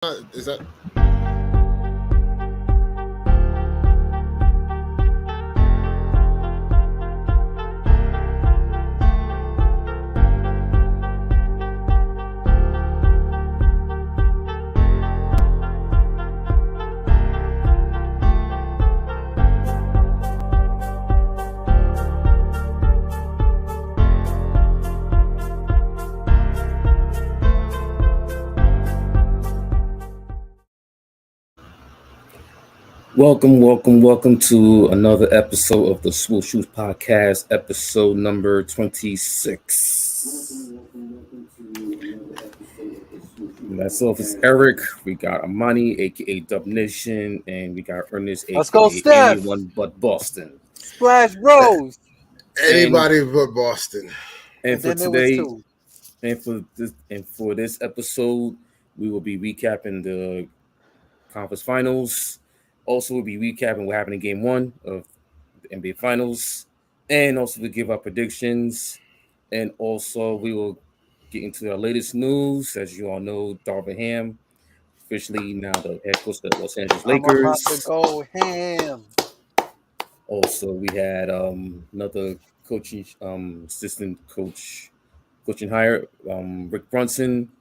Is that? Welcome to another episode of the Swool Shoes Podcast, episode number 26. Myself is Eric. We got Amani, aka Dub Nation, and we got Ernest, Let's go, aka Steph. anyone but Boston. Splash Bros. Anybody but Boston. And for today, and for this episode, we will be recapping the conference finals. Also, we'll be recapping what happened in Game 1 of the NBA Finals, and also to give our predictions. And also, we will get into our latest news. As you all know, Darvin Ham officially now the head coach of the Los Angeles Lakers. I'm about to go ham. Also, we had another coaching assistant coaching hire, Rick Brunson,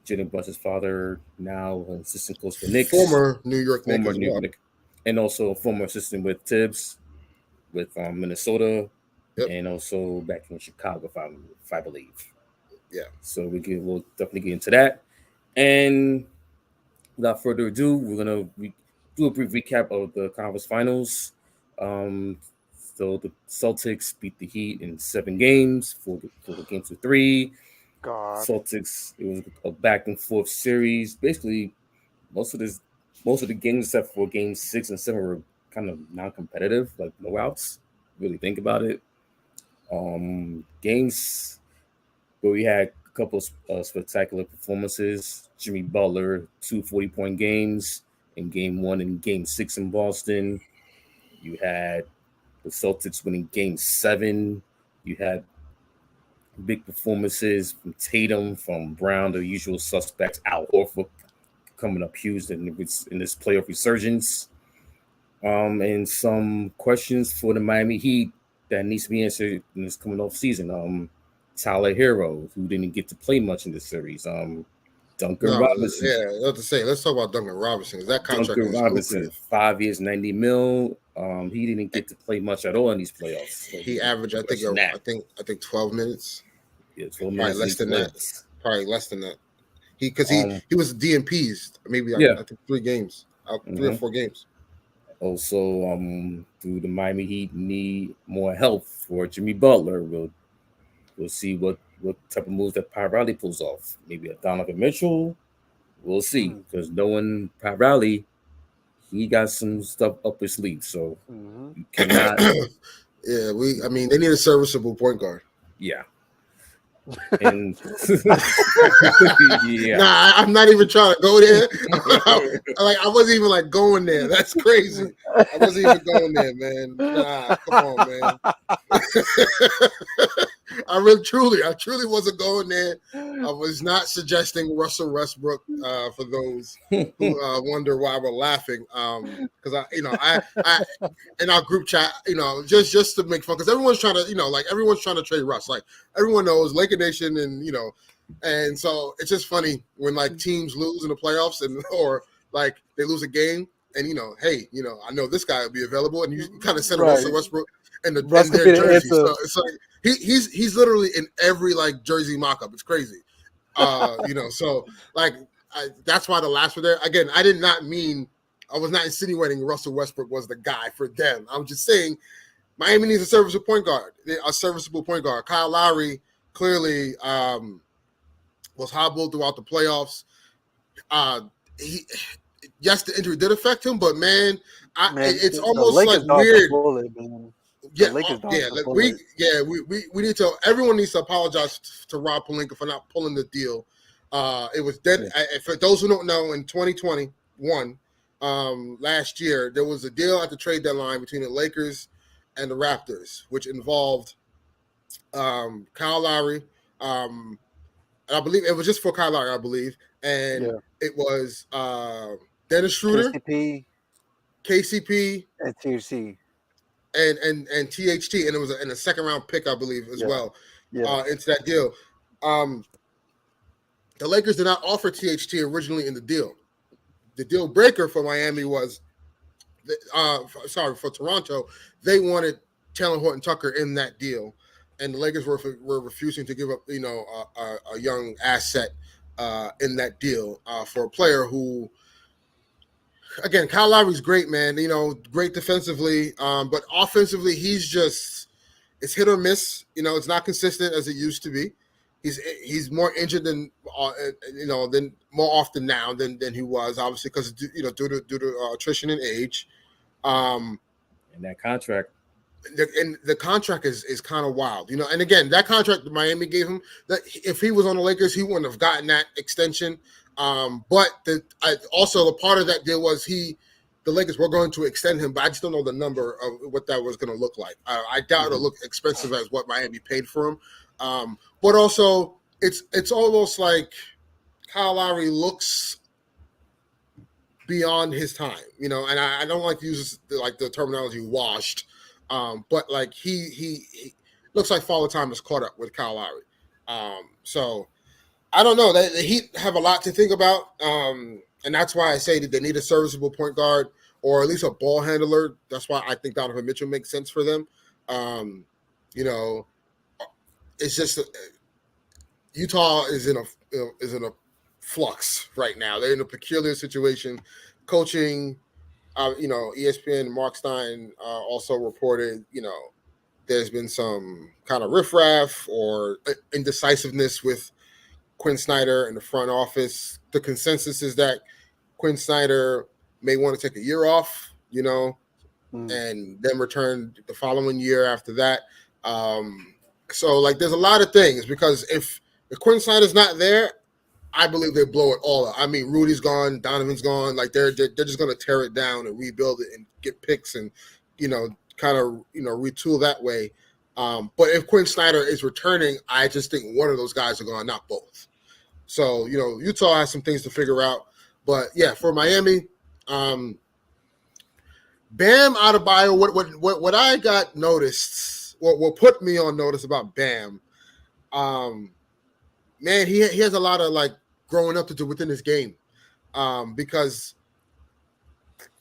Jalen Brunson's father, now an assistant coach for Knicks, former New York Knicks, and also a former assistant with Tibbs, with Minnesota, and also back in Chicago, if I believe. Yeah. So we'll definitely get into that. And without further ado, we're gonna do a brief recap of the conference finals. So the Celtics beat the Heat in 7 games, 4 games to 3. God. Celtics, it was a back and forth series. Basically, most of the games except for games 6 and 7 were kind of non-competitive, like blowouts. Really think about it. Games where we had a couple of spectacular performances. Jimmy Butler, 2 40-point games in Game 1 and Game 6 in Boston. You had the Celtics winning Game 7. You had big performances from Tatum, from Brown, the usual suspects, Al Horford coming up huge in this playoff resurgence. And some questions for the Miami Heat that needs to be answered in this coming off season. Tyler Hero, who didn't get to play much in this series. Duncan Robinson. Yeah, I have to say, let's talk about Duncan Robinson. That contract Duncan Robinson, 5 years, $90 million. He didn't get to play much at all in these playoffs. So he averaged, I think 12 minutes. Yeah, 12 minutes. Probably less than that. He was DNPs, maybe I think 3 games, 3 or 4 games. Also, do the Miami Heat need more help for Jimmy Butler? We'll see what type of moves that Pat Riley pulls off. Maybe a Donovan Mitchell. We'll see, because knowing Pat Riley, he got some stuff up his sleeve. So you cannot. Yeah, they need a serviceable point guard. Yeah. And Nah, I'm not even trying to go there. I wasn't even going there. That's crazy. I wasn't even going there, man. Nah, come on, man. I truly wasn't going there. I was not suggesting Russell Westbrook for those who wonder why we're laughing. Because I in our group chat, just to make fun, because everyone's trying to, everyone's trying to trade Russ. Like everyone knows Laker Nation, and so it's just funny when teams lose in the playoffs or they lose a game, and hey, I know this guy will be available, and you kind of send Russell Westbrook in their jersey. So it's like he's literally in every jersey mock-up. It's crazy. So that's why the laughs were there. Again, I was not insinuating Russell Westbrook was the guy for them. I'm just saying Miami needs a serviceable point guard. Kyle Lowry clearly was hobbled throughout the playoffs. Yes, the injury did affect him, but it's almost weird. We need to. Everyone needs to apologize to Rob Pelinka for not pulling the deal. It was dead. For those who don't know, in 2021, last year, there was a deal at the trade deadline between the Lakers and the Raptors, which involved Kyle Lowry. And I believe it was just for Kyle Lowry, and it was Dennis Schroeder, KCP, and THC. and THT, and it was in a second round pick, I believe, as well. Into that deal. The Lakers did not offer THT originally in the deal. The deal breaker for Miami was, for Toronto, they wanted Taylor Horton Tucker in that deal, and the Lakers were refusing to give up, a young asset in that deal for a player who, again, Kyle Lowry's great, man. Great defensively, but offensively, it's hit or miss. It's not consistent as it used to be. He's more injured than more often now than he was, obviously, because due to attrition and age. And that contract. The contract is kind of wild, And again, that contract that Miami gave him, that if he was on the Lakers, he wouldn't have gotten that extension. But also the part of that deal was the Lakers were going to extend him, but I just don't know the number of what that was going to look like. I doubt it'll look expensive as what Miami paid for him. But also, it's almost like Kyle Lowry looks beyond his time, and I don't like to use the terminology washed, but like he looks like Father Time has caught up with Kyle Lowry. So I don't know. The Heat have a lot to think about, and that's why I say that they need a serviceable point guard or at least a ball handler. That's why I think Donovan Mitchell makes sense for them. It's just Utah is in a flux right now. They're in a peculiar situation. Coaching, ESPN, Mark Stein also reported, there's been some kind of riffraff or indecisiveness with Quinn Snyder in the front office. The consensus is that Quinn Snyder may want to take a year off, and then return the following year after that. So, there's a lot of things, because if Quinn Snyder's not there, I believe they blow it all up. I mean, Rudy's gone, Donovan's gone. They're just going to tear it down and rebuild it and get picks and, kind of, retool that way. But if Quinn Snyder is returning, I just think one of those guys are gone, not both. So, Utah has some things to figure out. But, yeah, for Miami, Bam Adebayo, what I got noticed, what put me on notice about Bam, man, he has a lot of growing up to do within his game, because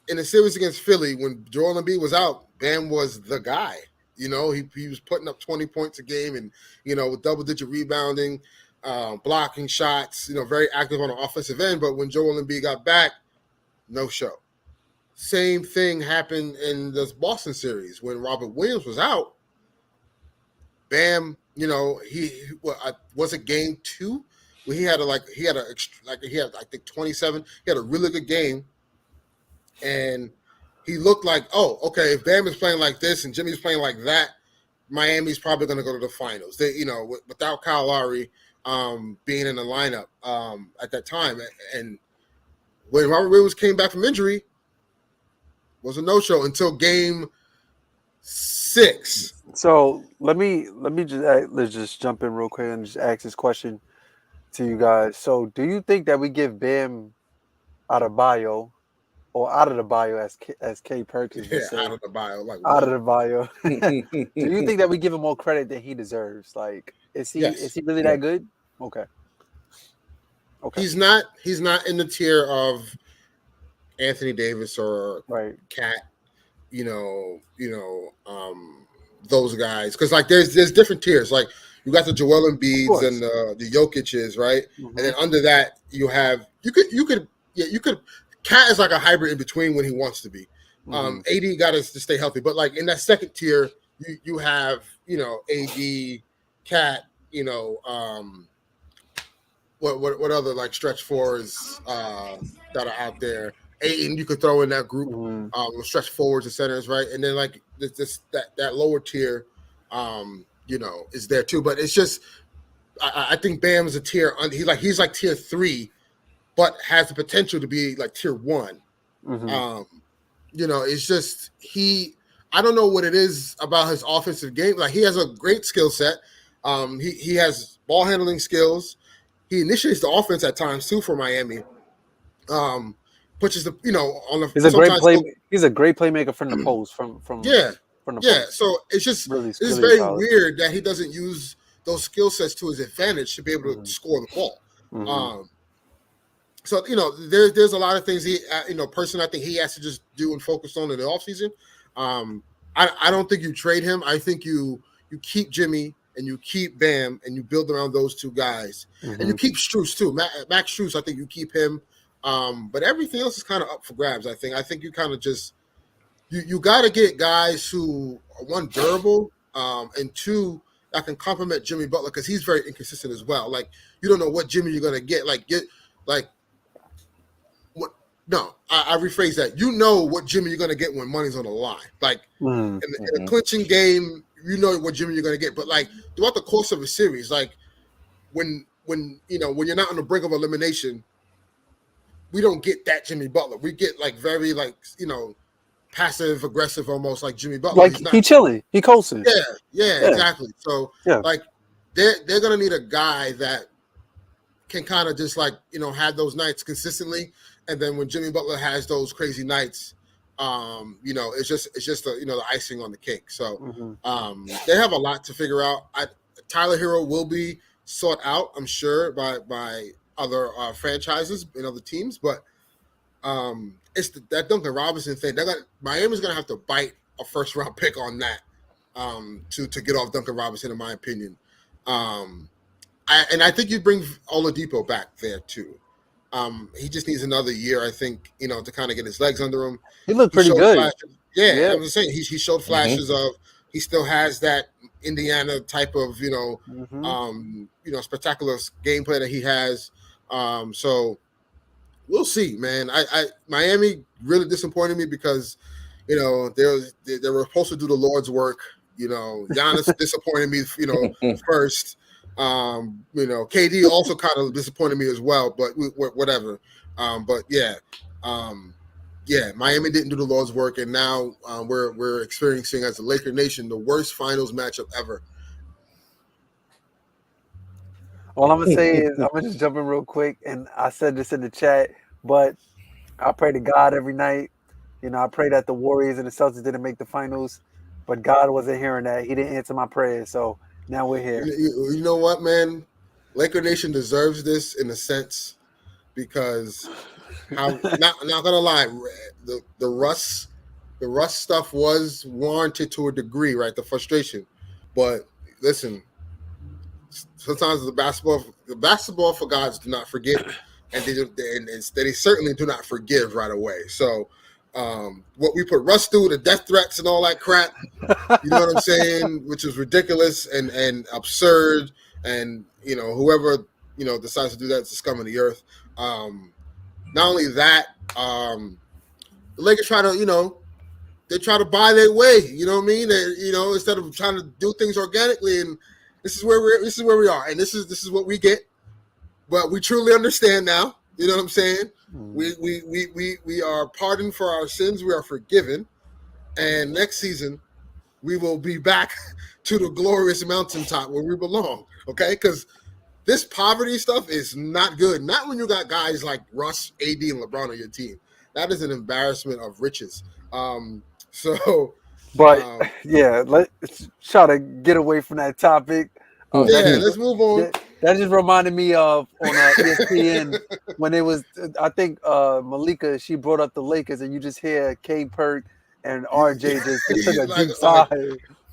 in the series against Philly, when Joel Embiid was out, Bam was the guy. He was putting up 20 points a game and with double-digit rebounding, blocking shots, very active on the offensive end. But when Joel Embiid got back, no show. Same thing happened in this Boston series when Robert Williams was out. Bam, he was it game 2 where he had I think 27. He had a really good game, and he looked like, oh, okay, if Bam is playing like this and Jimmy's playing like that, Miami's probably going to go to the finals. They, without Kyle Lowry being in the lineup at that time, and when Robert Williams came back from injury, was a no-show until game 6. So let's just jump in real quick and just ask this question to you guys. So do you think that we give Bam Adebayo, or out of the bio as K Perkins would say, out of the bio, out of the bio? Do you think that we give him more credit than he deserves? Is he really that good? Okay. He's not in the tier of Anthony Davis or Cat, those guys, because there's different tiers. You got the Joel Embiids and the Jokic's, right? Mm-hmm. And then under that you could Cat is like a hybrid in between when he wants to be. Mm-hmm. AD got us to stay healthy, but in that second tier you have AD, Cat, what other stretch fours that are out there. Ayton, you could throw in that group, stretch forwards and centers, right? And then that lower tier, is there too. But it's just, I think Bam is a tier. He's like tier 3, but has the potential to be tier 1. Mm-hmm. It's just I don't know what it is about his offensive game. He has a great skill set. He has ball handling skills. he initiates the offense at times too for Miami. Pushes the on the He's a great sometimes He's a great playmaker from the post. From yeah. the Yeah, post. so it's Really very solid. weird that he doesn't use those skill sets to his advantage to be able to score the ball. So there's a lot of things he personally I think he has to just do and focus on in the offseason. I don't think you trade him. I think you keep Jimmy and you keep Bam and you build around those two guys and you keep Strus too. Max Strus, I think you keep him. But everything else is kind of up for grabs. I think you kind of just you got to get guys who are one durable and two that can complement Jimmy Butler because he's very inconsistent as well. Like you don't know what Jimmy you're gonna get. No, I rephrase that. You know what Jimmy you're gonna get when money's on the line. Like in a clinching game, you know what Jimmy you're gonna get. But like throughout the course of a series, like when you're not on the brink of elimination, we don't get that Jimmy Butler. We get like very passive aggressive, almost like Jimmy Butler. Like he chilling, he coasting. Yeah, exactly. So like they're gonna need a guy that can kind of just have those nights consistently, and then when Jimmy Butler has those crazy nights, it's just the icing on the cake. So they have a lot to figure out. Tyler Hero will be sought out, I'm sure, by other franchises and other teams, but it's that Duncan Robinson thing. Miami's gonna have to bite a first round pick on that to get off Duncan Robinson, in my opinion. I think you bring Oladipo back there too. He just needs another year, I think, to kind of get his legs under him. He looked pretty good. I was saying he showed flashes of he still has that Indiana type of spectacular gameplay that he has. So we'll see, man. Miami really disappointed me because they were supposed to do the Lord's work. Giannis disappointed me. First. KD also kind of disappointed me as well, but whatever. Miami didn't do the Lord's work, and now we're experiencing as a Laker Nation the worst finals matchup ever. All I'm gonna say is I'm gonna just jump in real quick, and I said this in the chat, but I pray to God every night. I pray that the Warriors and the Celtics didn't make the finals, but God wasn't hearing that. He didn't answer my prayers, so now we're here. You know what, man? Laker Nation deserves this in a sense because not gonna lie, the Russ stuff was warranted to a degree, right? The frustration, but listen, sometimes the basketball for gods do not forget, and they certainly do not forgive right away. So. What we put Russ through, the death threats and all that crap, you know what I'm saying, which is ridiculous and absurd, and whoever decides to do that is the scum of the earth. Not only that, the Lakers try to buy their way. You know what I mean? Instead of trying to do things organically, and this is where we are, and this is what we get. But we truly understand now. You know what I'm saying? We are pardoned for our sins. We are forgiven. And next season, we will be back to the glorious mountaintop where we belong. Okay? Because this poverty stuff is not good. Not when you got guys like Russ, AD, and LeBron on your team. That is an embarrassment of riches. Let's try to get away from that topic. Let's move on. That just reminded me of on ESPN when it was, I think Malika, she brought up the Lakers, and you just hear K Perk and RJ just took a deep sigh.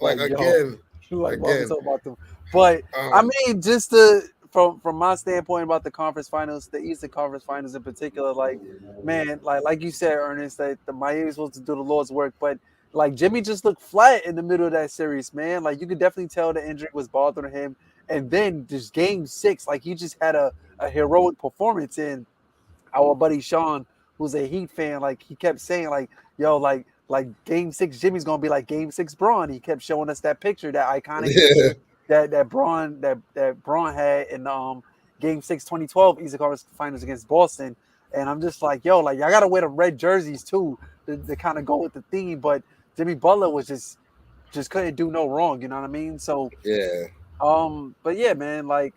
Again. What we talking about them? But I mean, just from my standpoint about the conference finals, the Eastern Conference Finals in particular, like you said, Ernest, that the Miami's supposed to do the Lord's work, but like Jimmy just looked flat in the middle of that series, man. Like you could definitely tell the injury was bothering him. And then just game 6, like he just had a heroic performance. And our buddy Sean, who's a Heat fan, like he kept saying, like, yo, like game 6, Jimmy's gonna be like game 6 Braun. He kept showing us that picture, that iconic picture that Braun had in game 6, 2012 Eastern Conference Finals against Boston. And I'm just like, yo, like y'all gotta wear the red jerseys too to kind of go with the theme. But Jimmy Butler was just couldn't do no wrong, you know what I mean? So yeah. But yeah, man, like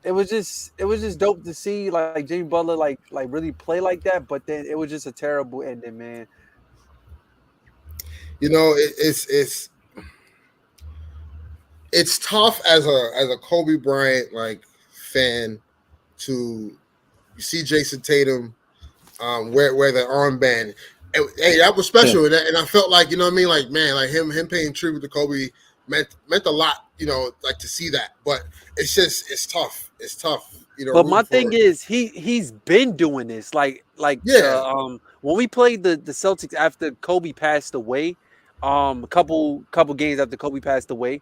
it was just dope to see like Jimmy Butler like really play like that. But then it was just a terrible ending, man. You know, it's tough as a Kobe Bryant like fan to see Jason Tatum wear the armband. Hey, that was special, and I felt like, you know what I mean, like, man, like him paying tribute to Kobe meant a lot, you know, like to see that. But it's tough. It's tough, you know. But my Rooting thing for is he's been doing this. Like yeah, when we played the Celtics after Kobe passed away, a couple games after Kobe passed away,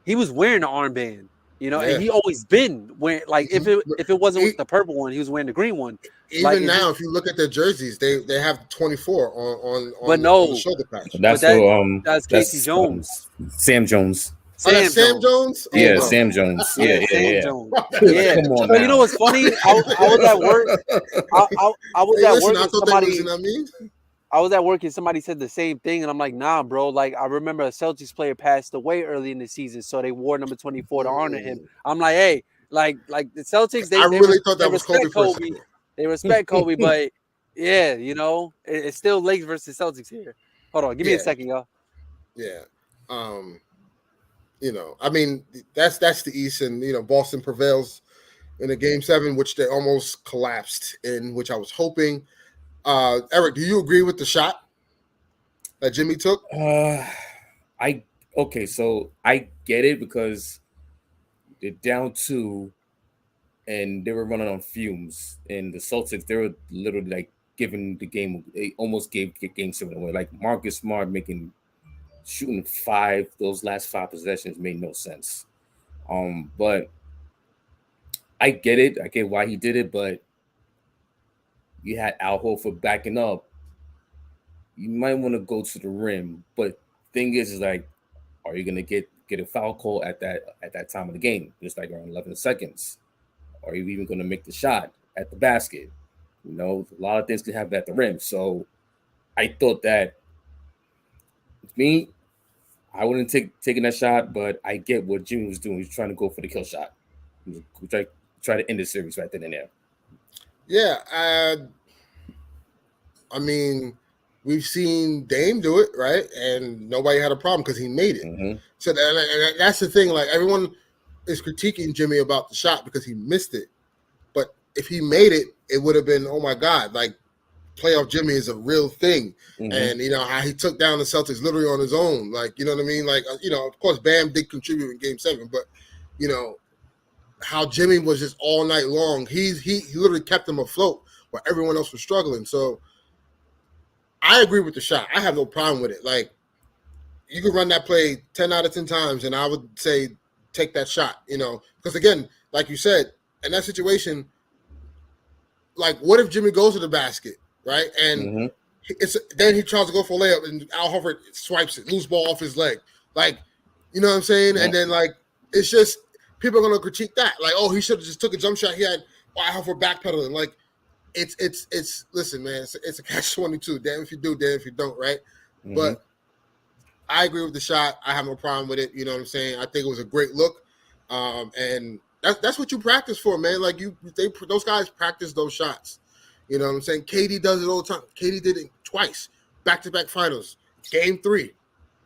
he was wearing the armband, you know, and yeah. he always been wearing like if it wasn't with the purple one, he was wearing the green one. Like Even it's now, just if you look at their jerseys, they have 24 but on the no, shoulder patch. but That's so that's Casey Jones. Sam Jones. Oh, that's Sam Jones. Oh, Yeah, wow. Sam Jones. Yeah, Yeah, Sam yeah. Jones. Yeah. Yeah. Come on So now. you know what's funny? I was at work. I was Hey, at listen, work I and thought they was, you know what I mean? I was at work and somebody said the same thing, and I'm like, nah, bro. Like, I remember a Celtics player passed away early in the season, so they wore number 24 to honor him. I'm like, hey, like the Celtics, I really thought they that was Kobe respect for a Kobe, second. they respect Kobe, but yeah, you know, it's still Lakers versus Celtics here. Hold on, give me a Yeah, second, y'all. yeah. You know, I mean, that's the East, and you know, Boston prevails in a game 7, which they almost collapsed in, which I was hoping. Eric, do you agree with the shot that Jimmy took? So I get it because they're down 2 and they were running on fumes. And the Celtics, they were literally like giving the game. They almost gave game 7 away. Like Marcus Smart shooting 5. Those last 5 possessions made no sense. But I get it. I get why he did it. But you had Al Horford backing up. You might want to go to the rim. But thing is like, are you gonna get a foul call at that time of the game? Just like around 11 seconds. Are you even gonna make the shot at the basket? You know, a lot of things can happen at the rim. So I thought that me, I wouldn't taking that shot, but I get what Jimmy was doing. He was trying to go for the kill shot. He was try to end the series right then and there. Yeah, I mean, we've seen Dame do it, right? And nobody had a problem because he made it. Mm-hmm. So that's the thing. Like, everyone is critiquing Jimmy about the shot because he missed it. But if he made it, it would have been, oh my God, like, playoff Jimmy is a real thing. Mm-hmm. And, you know, how he took down the Celtics literally on his own. Like, you know what I mean? Like, you know, of course, Bam did contribute in game 7, but, you know, how Jimmy was just all night long. He literally kept them afloat while everyone else was struggling. So I agree with the shot. I have no problem with it. Like, you could run that play 10 out of 10 times, and I would say take that shot, you know, because again, like you said, in that situation, like, what if Jimmy goes to the basket, right? And then he tries to go for a layup, and Al Horford swipes it, loose ball off his leg. Like, you know what I'm saying? Yeah. And then, like, it's just, people are going to critique that. Like, oh, he should have just took a jump shot. He had Al Horford backpedaling. Like, it's listen, man, it's a catch-22. Damn if you do, damn if you don't, right? Mm-hmm. But I agree with the shot. I have no problem with it. You know what I'm saying? I think it was a great look. And that's what you practice for, man. Like, those guys practice those shots. You know what I'm saying? KD does it all the time. KD did it twice, back-to-back finals. Game 3,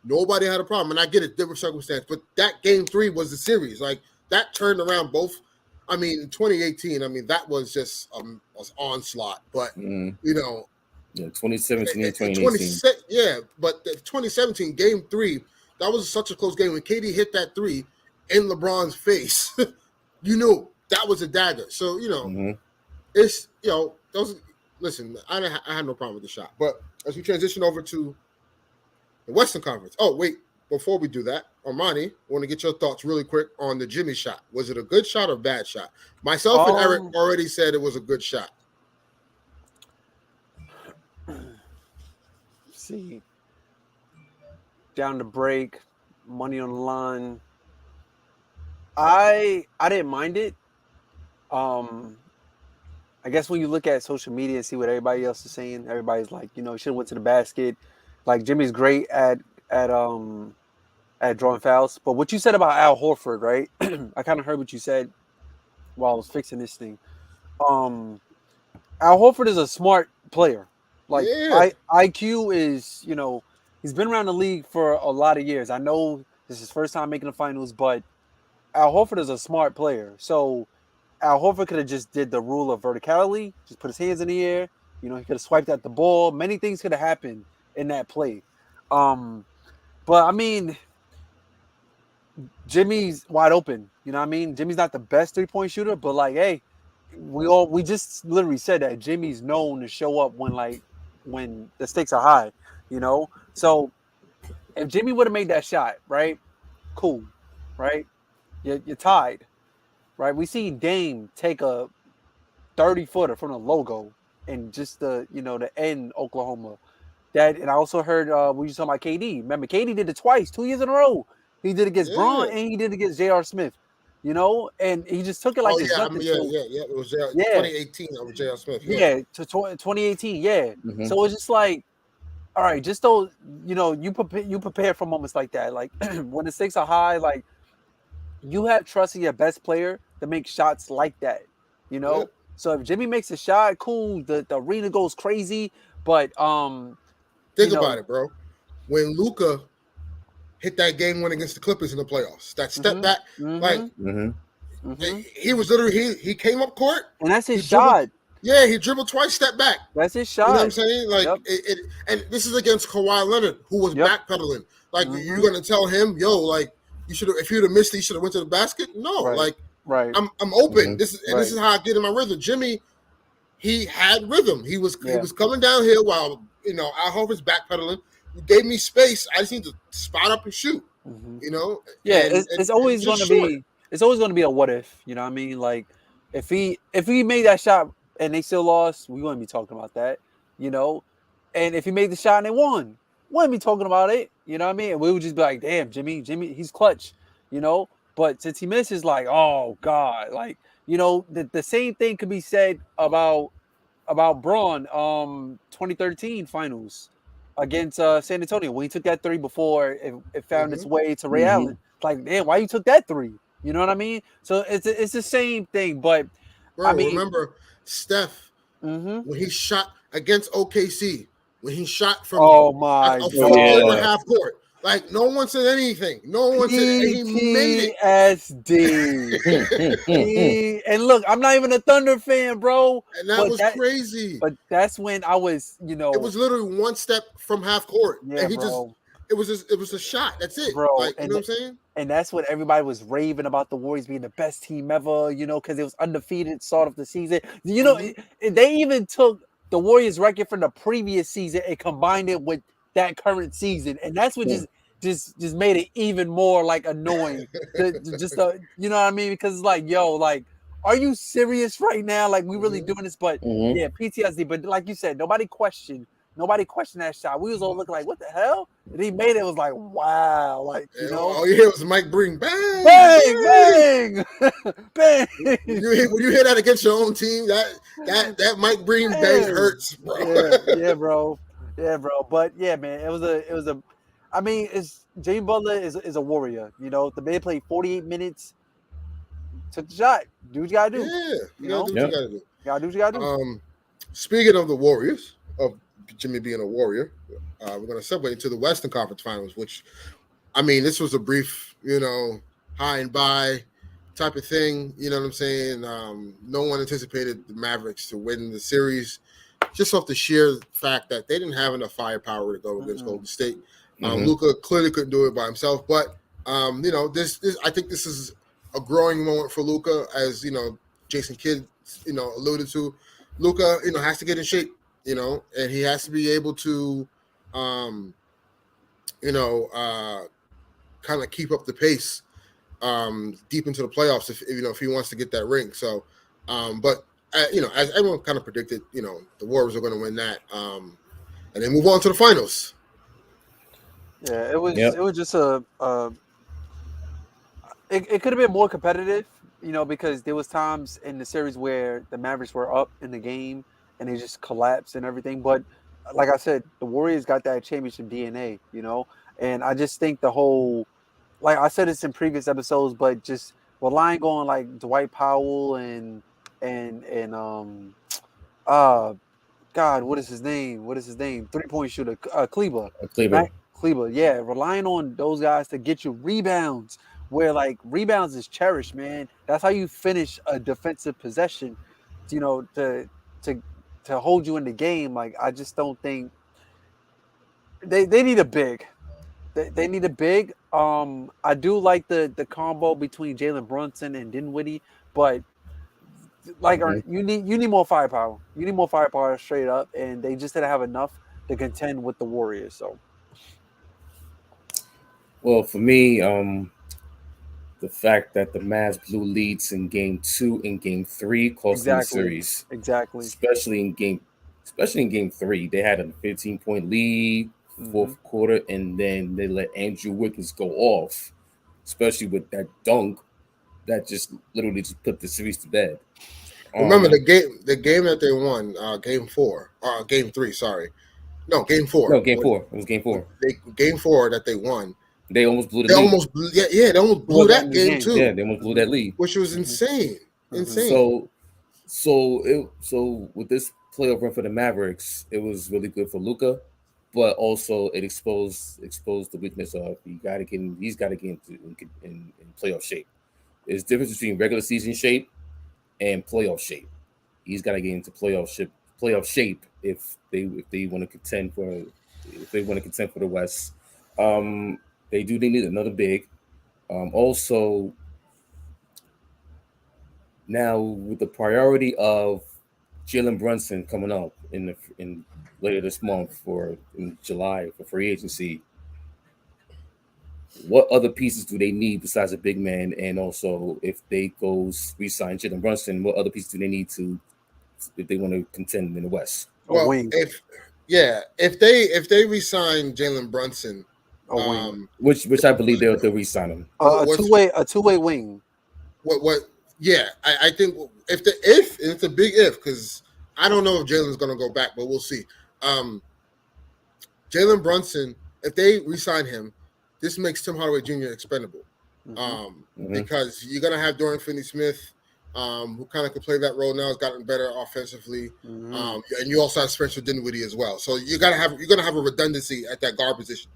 nobody had a problem. And I get it, different circumstance. But that game 3 was the series. Like, that turned around both. I mean, in 2018, I mean, that was just was onslaught. But, you know. Yeah, 2017 and 2018. Yeah, but the 2017 game 3, that was such a close game. When KD hit that 3 in LeBron's face, you knew that was a dagger. So, you know, it's, you know, those. Listen, I had no problem with the shot. But as we transition over to the Western Conference. Oh, wait, before we do that, Armani, I want to get your thoughts really quick on the Jimmy shot. Was it a good shot or bad shot? Myself and Eric already said it was a good shot. See, down the break, money on the line. I didn't mind it. I guess when you look at social media and see what everybody else is saying, everybody's like, you know, he should have went to the basket. Like, Jimmy's great at drawing fouls. But what you said about Al Horford, right? I kind of heard what you said. while I was fixing this thing. Al Horford is a smart player. Like Yeah. IQ is, he's been around the league for a lot of years. I know this is his first time making the finals, but Al Horford is a smart player. So Al Horford could have just did the rule of verticality, just put his hands in the air. He could have swiped at the ball. Many things could have happened in that play. But I mean, Jimmy's wide open. You know what I mean? Jimmy's not the best 3-point shooter, but like, hey, we just literally said that Jimmy's known to show up when the stakes are high, So if Jimmy would have made that shot, right? Cool, right? You're tied, right? We see Dame take a 30-footer from the logo and just the end Oklahoma. And I also heard when you talking about KD. Remember, KD did it twice, 2 years in a row. He did it against Braun and he did it against J.R. Smith. And he just took it like it's nothing. It was 2018. That was J.R. Smith. Yeah, to 2018. Yeah. Mm-hmm. So it's just like, all right, just those, you prepare for moments like that. Like when the stakes are high, like you have trust in your best player to make shots like that. Yep. So if Jimmy makes a shot, cool. The arena goes crazy, but think about it, bro. When Luka hit that game win against the Clippers in the playoffs, that step back, he was literally he came up court and that's his shot. He dribbled twice, step back. That's his shot. You know what I'm saying? Like and this is against Kawhi Leonard, who was backpedaling. Like you're gonna tell him, yo, like you should have, if you'd have missed it, you should have went to the basket. No, I'm open. This is how I get in my rhythm. Jimmy, he had rhythm. He was coming downhill while Al Horford's backpedaling. He gave me space. I just need to spot up and shoot. Yeah, it's always going to be a what if. You know what I mean? Like if he made that shot and they still lost, we wouldn't be talking about that. And if he made the shot and they won, we wouldn't be talking about it. You know what I mean? And we would just be like, damn, Jimmy, he's clutch. But since he misses, like, oh God, like the same thing could be said about Braun 2013 finals against San Antonio when he took that three before it found its way to Ray Allen. Like, damn, why you took that three? You know what I mean? So it's the same thing. But bro, remember Steph when he shot against OKC, when he shot from a half court. Like, no one said anything. No one said he made it. PTSD. And look, I'm not even a Thunder fan, bro. And that was crazy. But that's when I was, It was literally one step from half court. Yeah, and he bro. It was a shot. That's it. Bro, like, you know what I'm saying? And that's when everybody was raving about the Warriors being the best team ever, because it was undefeated start of the season. They even took the Warriors record from the previous season and combined it with that current season. And that's what just made it even more like annoying. You know what I mean? Because it's like, yo, like, are you serious right now? Like, we really doing this? But yeah, PTSD. But like you said, nobody questioned that shot. We was all looking like, what the hell? And he made it. It was like, wow. Like, all you hear was Mike Breen. Bang! Bang! Bang! When you hear that against your own team, that Mike Breen bang hurts, bro. Yeah, bro. But yeah, man, it was a I mean, Jimmy Butler is a warrior. The man played 48 minutes, took the shot. Do what you gotta do. Yeah, you gotta do what you gotta do. You gotta do what you gotta do. Speaking of the Warriors, of Jimmy being a warrior, we're gonna segue into the Western Conference Finals, which, I mean, this was a brief, high and by type of thing. You know what I'm saying? No one anticipated the Mavericks to win the series, just off the sheer fact that they didn't have enough firepower to go against Golden State. Luka clearly couldn't do it by himself, but this I think this is a growing moment for Luka, as Jason Kidd alluded to. Luka has to get in shape, and he has to be able to kind of keep up the pace deep into the playoffs if he wants to get that ring. So but as everyone kind of predicted, the Warriors are going to win that, and then move on to the finals. Yeah, it was just it could have been more competitive, because there was times in the series where the Mavericks were up in the game and they just collapsed and everything. But like I said, the Warriors got that championship DNA, and I just think the whole, like I said this in previous episodes, but just relying on like Dwight Powell and God, what is his name? 3-point shooter, Kleber. Cleveland. Kleber, yeah, relying on those guys to get you rebounds. Where like rebounds is cherished, man. That's how you finish a defensive possession. You know, to hold you in the game. Like I just don't think they need a big. They need a big. I do like the combo between Jalen Brunson and Dinwiddie, but like you need more firepower. You need more firepower straight up, and they just didn't have enough to contend with the Warriors. So, Well, for me, the fact that the Mavs blew leads in Game 2 and Game 3 cost them the series. Exactly. Especially in Game 3, they had a 15-point lead, fourth quarter, and then they let Andrew Wiggins go off, especially with that dunk that just literally just put the series to bed. Remember the game that they won, Game 3. Sorry, no, Game 4. No, Game 4. It was Game 4. Game 4 that they won. They almost blew the lead. They almost blew that game too. Yeah, they almost blew that lead, which was insane. Insane. So with this playoff run for the Mavericks, it was really good for Luka, but also it exposed the weakness of he's got to get into in playoff shape. There's a difference between regular season shape and playoff shape. He's got to get into playoff shape if they want to contend for the West. They need another big. Also, now with the priority of Jalen Brunson coming up in later this month in July for free agency, what other pieces do they need besides a big man? And also, if they re-sign Jalen Brunson, what other pieces do they need if they want to contend in the West? Well, if they re-sign Jalen Brunson. Which I believe they'll re-sign him. A two-way wing. What? Yeah, I think it's a big if because I don't know if Jalen's going to go back, but we'll see. Jalen Brunson, if they re-sign him, this makes Tim Hardaway Jr. expendable because you're going to have Dorian Finney-Smith, who kind of could play that role now, has gotten better offensively, and you also have Spencer Dinwiddie as well. So you're going to have a redundancy at that guard position.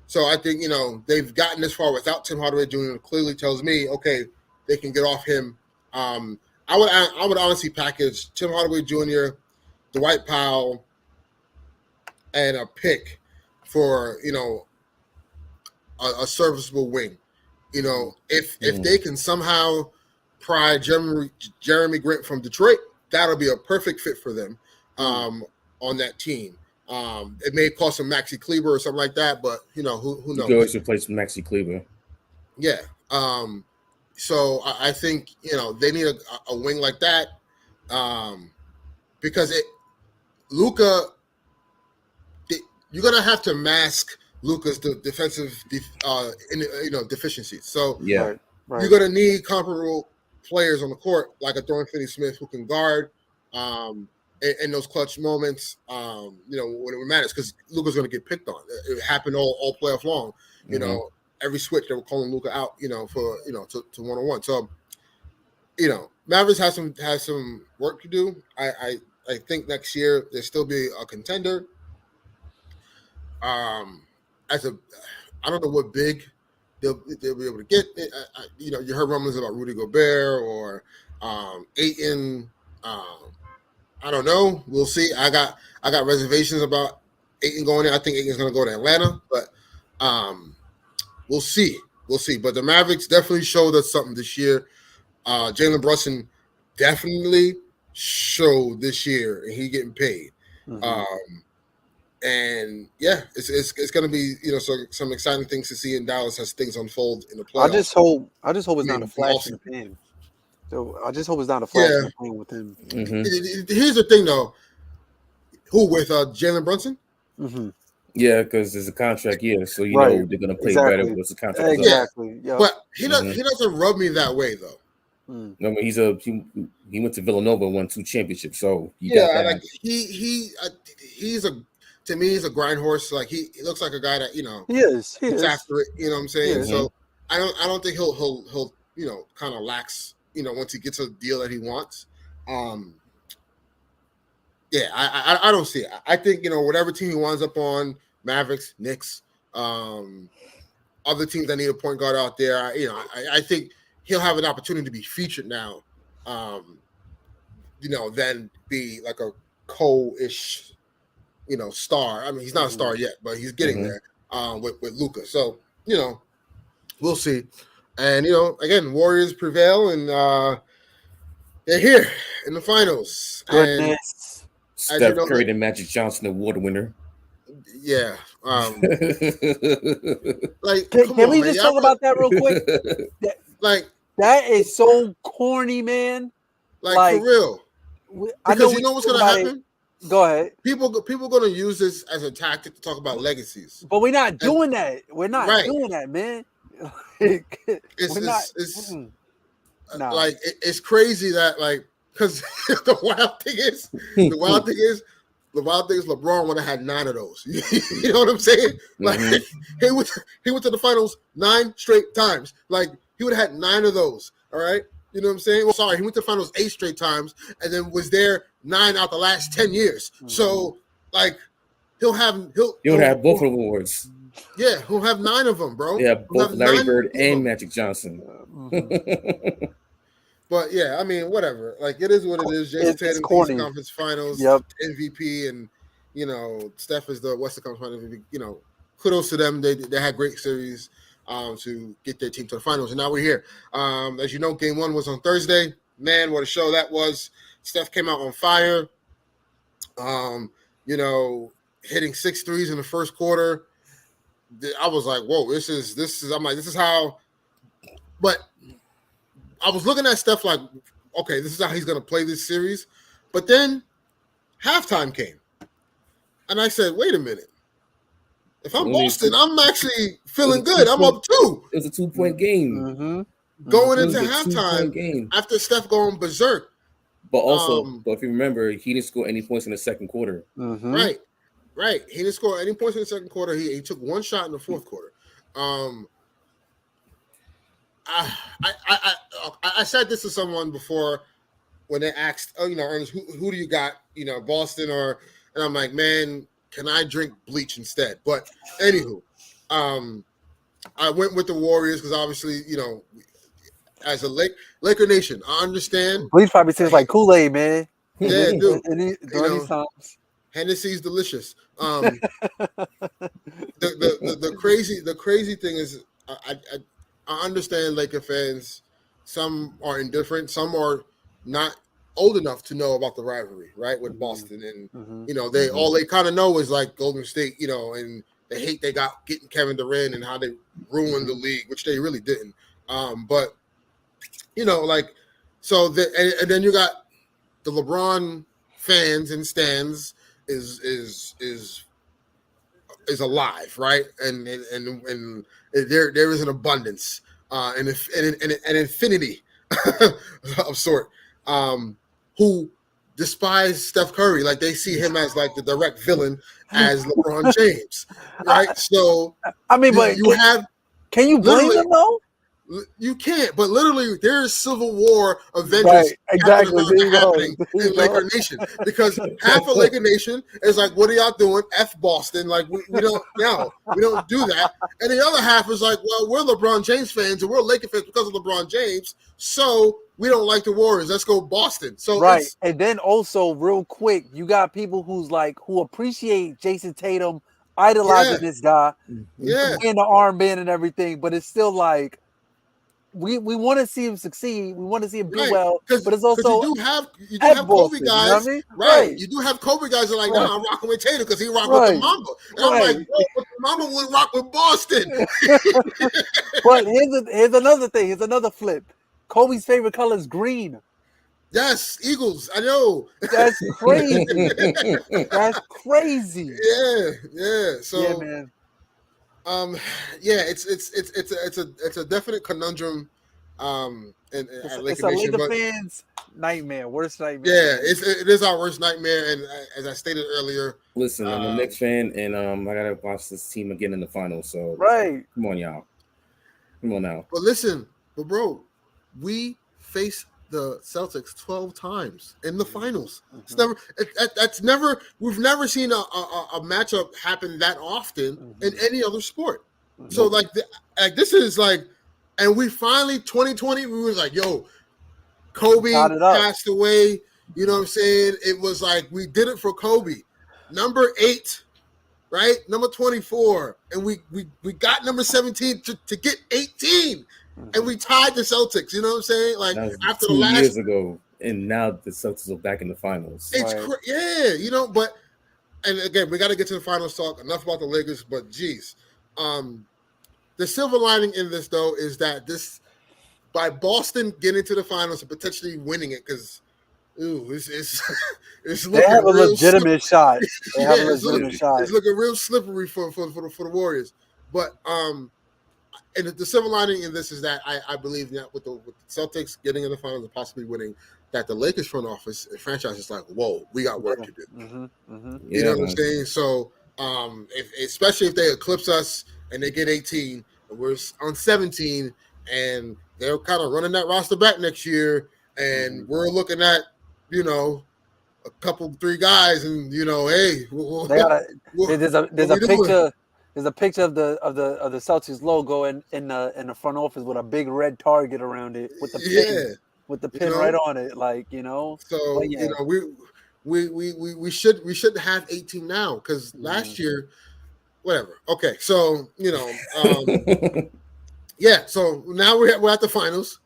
So I think, they've gotten this far without Tim Hardaway Jr. It clearly tells me, okay, they can get off him. I would honestly package Tim Hardaway Jr., Dwight Powell, and a pick for, a serviceable wing. If they can somehow pry Jeremy Grant from Detroit, that'll be a perfect fit for them on that team. It may cost them Maxi Kleber or something like that, but who knows? You can always replace Maxi Kleber. Yeah. So I think they need a wing like that because Luka, you're gonna have to mask Luka's defensive deficiencies. So right. You're gonna need comparable players on the court like a Dorian Finney-Smith who can guard. In those clutch moments, when it matters, because Luka's going to get picked on. It happened all playoff long. Every switch they were calling Luka out. For to one-on-one. So, Mavericks has some work to do. I think next year they'll still be a contender. I don't know what big they'll be able to get. You heard rumblings about Rudy Gobert or Ayton. I don't know. We'll see. I got reservations about Ayton going there. I think Ayton's going to go to Atlanta, but we'll see. We'll see. But the Mavericks definitely showed us something this year. Jalen Brunson definitely showed this year, and he getting paid. And yeah, it's going to be some exciting things to see in Dallas as things unfold in the playoffs. I just hope it's not a flash in the pan. So I just hope it's not a flash in the pan with him. Here's the thing, though. Who with Jalen Brunson? Yeah, because there's a contract year, so know they're going to play better with the contract. Exactly. Yeah. But he doesn't rub me that way, though. No, but he went to Villanova and won 2 championships, so he's a grind horse. Like he looks like a guy that he is after it. You know what I'm saying? So I don't think he'll kind of lacks, once he gets a deal that he wants. Yeah, I don't see it. I think, whatever team he winds up on, Mavericks, Knicks, other teams that need a point guard out there, I think he'll have an opportunity to be featured now, than be like a Cole-ish, star. I mean, he's not a star yet, but he's getting there with Luka. So, we'll see. And, again, Warriors prevail, and they're here in the finals. Goodness. Steph Curry, the Magic Johnson Award winner. Yeah. Can we just talk about that real quick? That is so corny, man. Like for real. Because you know what's going to happen? Go ahead. People going to use this as a tactic to talk about legacies. But we're not doing that. We're not doing that, man. It's crazy that because the wild thing is LeBron would have had 9 of those. You know what I'm saying? He went to the finals 9 straight times. He would have had 9 of those. All right. You know what I'm saying? Well, sorry, he went to the finals 8 straight times and then was there 9 out the last 10 years. So he'll have both awards. Yeah, he'll have 9 of them, bro. Yeah, both Larry Bird and Magic Johnson. But yeah, I mean, whatever. It is what it is. Jason Tatum, Eastern Conference Finals, MVP, and Steph is the Western Conference Finals MVP. Kudos to them. They had great series to get their team to the finals, and now we're here. As you know, Game 1 was on Thursday. Man, what a show that was! Steph came out on fire. Hitting 6 threes in the first quarter. I was like, whoa, this is. I'm like, this is how. But I was looking at Steph like, okay, this is how he's going to play this series. But then halftime came. And I said, wait a minute. If I'm Boston, I'm actually feeling good. I'm up 2. It was a 2-point game. Going into halftime after Steph going berserk. But also, if you remember, he didn't score any points in the second quarter. Right. He didn't score any points in the second quarter. He took 1 shot in the fourth quarter. I said this to someone before when they asked, Ernest, who do you got, Boston and I'm like, man, can I drink bleach instead? But anywho, I went with the Warriors because obviously, as a Laker Nation, I understand. Bleach probably tastes like Kool-Aid, man. Yeah, dude. These times. Hennessy's delicious. The crazy thing is, I understand Laker fans. Some are indifferent. Some are not old enough to know about the rivalry, right, with Boston. And, all they kind of know is Golden State, and the hate they got getting Kevin Durant and how they ruined the league, which they really didn't. But, so and then you got the LeBron fans and stands is alive, right? And there is an abundance and an infinity of sort who despise Steph Curry. They see him as the direct villain as LeBron James, right? So I mean, but can you blame him though? You can't, but literally there is civil war of vengeance happening in Laker Nation because half of Laker Nation is like, what are y'all doing? F Boston. We don't do that. And the other half is like, well, we're LeBron James fans and we're Laker fans because of LeBron James. So we don't like the Warriors. Let's go Boston. So and then also real quick, you got people who appreciate Jason Tatum idolizing this guy, wearing the armband and everything, but it's still we want to see him succeed. We want to see him do well, but it's also you do have Kobe guys, you know what I mean? Right? You do have Kobe guys that are like, nah, I'm rocking with Tatum because he rocked with the Mamba, and I'm like, whoa, but the Mamba would rock with Boston. But here's another thing. Here's another flip. Kobe's favorite color is green. Yes, Eagles. I know. That's crazy. That's crazy. Yeah. So, yeah, man. It's a definite conundrum. It's a Laker fans' nightmare, worst nightmare. Yeah, it is our worst nightmare. And as I stated earlier, listen, I'm a Knicks fan, and I gotta watch this team again in the finals. So come on, y'all, come on now. But listen, bro, we faced the Celtics 12 times in the finals. It's Mhm. never. We've never seen a matchup happen that often in any other sport. So Mhm. like this is like, and we finally 2020 we was like, yo, Kobe Tied it up. passed away. You know what I'm saying? It was like we did it for Kobe. Number 8, right? Number 24, and we got number 17 to get 18, and we Mhm. tied the Celtics. You know what I'm saying? Like That was after the 2 years last, ago, and now the Celtics are back in the finals. it's Right. yeah, you know. But and again, we got to get to the finals talk. Enough about the Lakers, but geez, the silver lining in this though is that this by Boston getting to the finals and potentially winning it because. Ooh, it's They looking have a real legitimate shot. They have a yeah, legitimate shot. it's looking real slippery for the Warriors. But and the silver lining in this is that I believe that with the Celtics getting in the finals and possibly winning, that the Lakers front office and franchise is like, whoa, we got work to do. You know what I'm saying? So especially if they eclipse us and they get 18 and we're on 17 and they're kind of running that roster back next year and we're looking at, you know, a couple 3 guys and hey, They got what there's we a doing? picture. There's a picture of the Celtics logo in the front office with a big red target around it with the pin You right know, on it, like so But yeah, we should have 18 now because last year, whatever. Okay, so yeah. So now we're at the finals.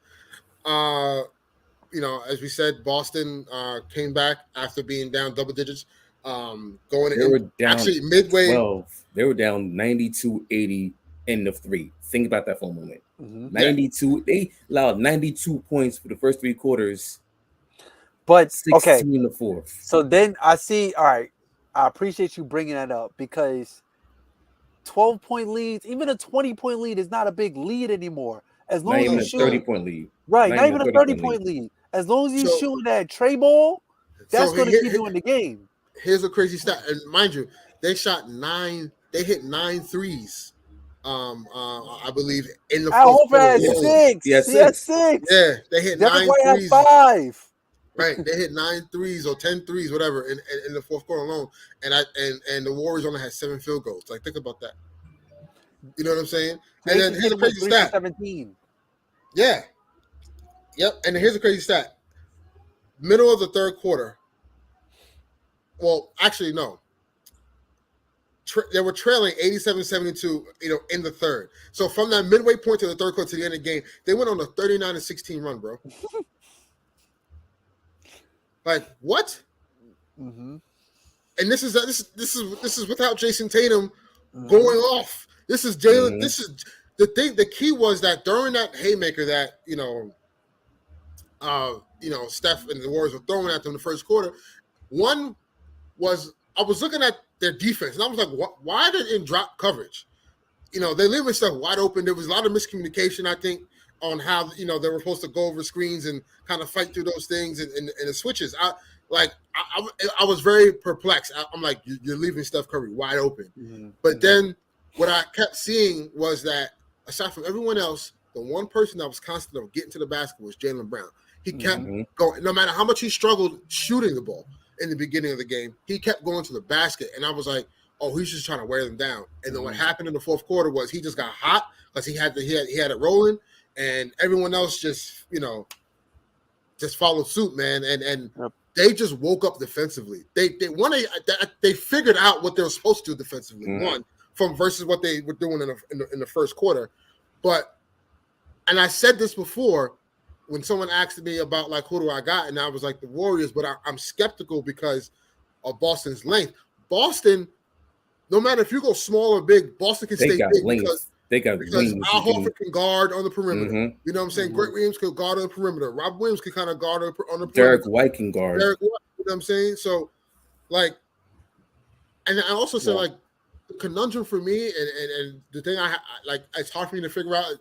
As we said, Boston came back after being down double digits. Going They in were down actually midway. 12. They were down 92-80 end of 3. Think about that for a moment. 92. They allowed 92 points for the first 3 quarters. but 16 okay. in the fourth. So then I see. All right, I appreciate you bringing that up because 12-point leads, even a 20-point lead, is not a big lead anymore. As long Not as even you a shoot, 30-point lead. right? Not Not even even a a 30-point 30-point lead. lead. As long as you So shooting that tray ball, that's so going to keep you in the game. here's a crazy stat, and mind you, they shot 9. They hit 9 threes. I believe in the Al fourth Horford quarter had alone. 6. Yeah, He had 6. 6. Yeah, they hit Derek 9 White had threes. 5. Right, they hit 9 threes or 10 threes, whatever, in the fourth quarter alone, and the Warriors only had 7 field goals. Like, think about that. You know what I'm saying? And then Jason here's a Tatum went crazy 3 for stat. 17. Yeah, yep. And here's a crazy stat. Middle of the third quarter. Well, actually, no. They were trailing 87-72, in the third. So from that midway point to the third quarter to the end of the game, they went on a 39-16 run, bro. Like what? And this is without Jason Tatum going off. This is Jalen. This is the thing. The key was that during that haymaker that Steph and the Warriors were throwing at them in the first quarter. One was I was looking at their defense and I was like, why did it drop coverage? They leaving stuff wide open. There was a lot of miscommunication, I think, on how they were supposed to go over screens and kind of fight through those things and the switches. I was very perplexed. I'm like, you're leaving Steph Curry wide open. But then what I kept seeing was that aside from everyone else, the one person that was constant of getting to the basket was Jaylen Brown. He kept going, no matter how much he struggled shooting the ball in the beginning of the game, he kept going to the basket. And I was like, oh, he's just trying to wear them down. And then what happened in the fourth quarter was he just got hot because he had it rolling, and everyone else just followed suit, man. And they just woke up defensively. They figured out what they were supposed to do defensively. One from versus what they were doing in the first quarter, and I said this before when someone asked me about like who do I got, and I was like the Warriors, but I'm skeptical because of Boston's length. Boston. No matter if you go small or big, Boston can stay big because Al Horford can guard on the perimeter. You know what I'm saying? Grant Williams can guard on the perimeter. Rob Williams can kind of guard on the perimeter. Derek White can guard. You know what I'm saying? So, like, and I also said, like, the conundrum for me and the thing I like, it's hard for me to figure out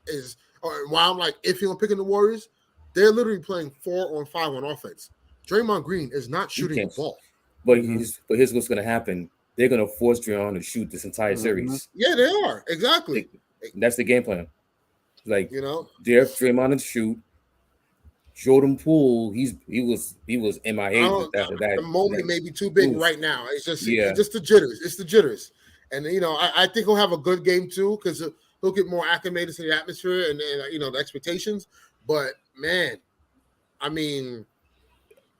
is why I'm like iffy on picking the Warriors. They're literally playing 4-on-5 on offense. Draymond Green is not shooting the ball. But here's what's going to happen. They're going to force Draymond to shoot this entire series. Yeah, they are. Exactly. That's the game plan. Like, You know, Draymond to shoot. Jordan Poole, he was I MIA don't. after that. The moment may be too big Oof. right now. It's Yeah. just the jitters. It's the jitters, and I think he'll have a good game too because he'll get more acclimated to the atmosphere and the expectations. But man, I mean,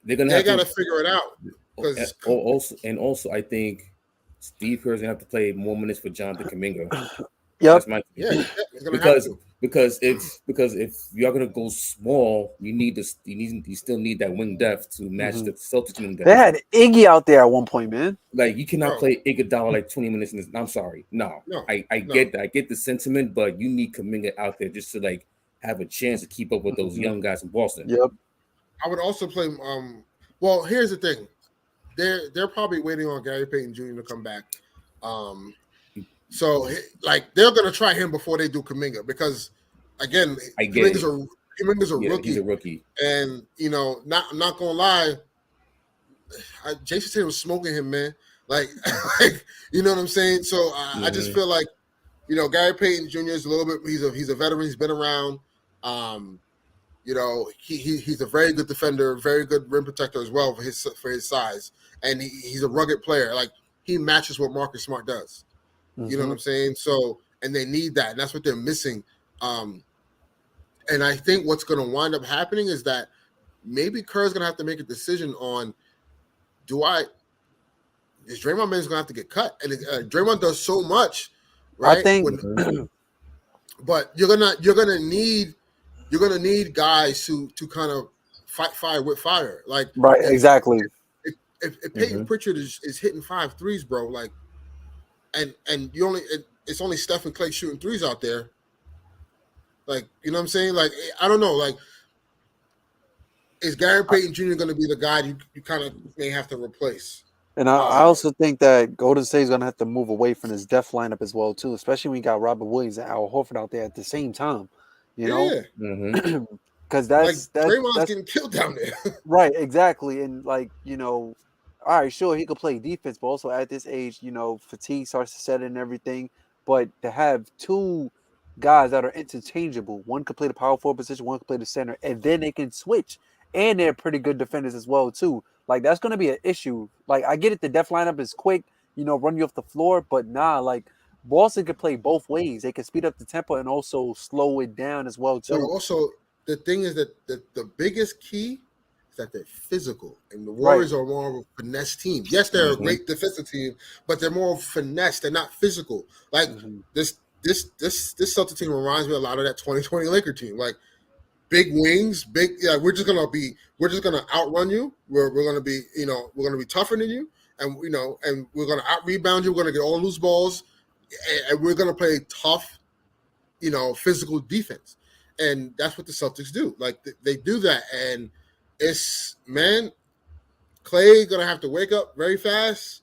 they're gonna they have got to to figure it out because also I think Steve Kerr's gonna have to play more minutes for Jonathan Kuminga. Yep. That's my yeah, he's gonna have to. because if you're gonna go small, you still need that wing depth to match the Celtics wing depth. They had Iggy out there at one point, man. Like, you cannot play Iguodala like 20 minutes in this. I'm sorry, no. I get that. I get the sentiment, but you need Kuminga out there just to like have a chance to keep up with those young guys in Boston. Yep. I would also play. Well, here's the thing. They're probably waiting on Gary Payton Jr. to come back. So like they're gonna try him before they do Kuminga because again, Kuminga's a rookie. He's a rookie, and I'm not gonna lie. Jason Tatum was smoking him, man. Like, you know what I'm saying. So I just feel like Gary Payton Jr. is a little bit. He's a veteran. He's been around. He's a very good defender, very good rim protector as well for his size, and he's a rugged player. Like, he matches what Marcus Smart does. You know what I'm saying? So, and they need that, and that's what they're missing. And I think what's going to wind up happening is that maybe Kerr's going to have to make a decision on is Draymond Man's going to have to get cut, and Draymond does so much, right? I think, but you're gonna need guys to kind of fight fire with fire, like right, exactly. If Peyton Pritchard is hitting 5 threes, bro, like. And it's only Steph and Clay shooting threes out there. Like, you know what I'm saying? Like, I don't know. Like, is Gary Payton Jr. going to be the guy you kind of may have to replace? And I also think that Golden State is going to have to move away from his depth lineup as well, too, especially when you got Robert Williams and Al Horford out there at the same time. You know? Because that's Draymond's getting killed down there. Right, exactly. And, like, all right, sure, he could play defense, but also at this age, fatigue starts to set in and everything. But to have two guys that are interchangeable, one could play the power forward position, one could play the center, and then they can switch. And they're pretty good defenders as well, too. Like, that's going to be an issue. Like, I get it, the depth lineup is quick, run you off the floor, but like, Boston could play both ways. They can speed up the tempo and also slow it down as well, too. But also, the thing is that the biggest key is that they're physical, and the Warriors are more of a finesse team. Yes, they're a great defensive team, but they're more finesse. They're not physical. Like this Celtics team reminds me a lot of that 2020 Laker team. Like, big wings, we're just gonna outrun you. We're gonna be tougher than you, and and we're gonna out rebound you. We're gonna get all loose balls, and we're gonna play tough, physical defense, and that's what the Celtics do. Like, they do that, and it's, man, Clay gonna have to wake up very fast.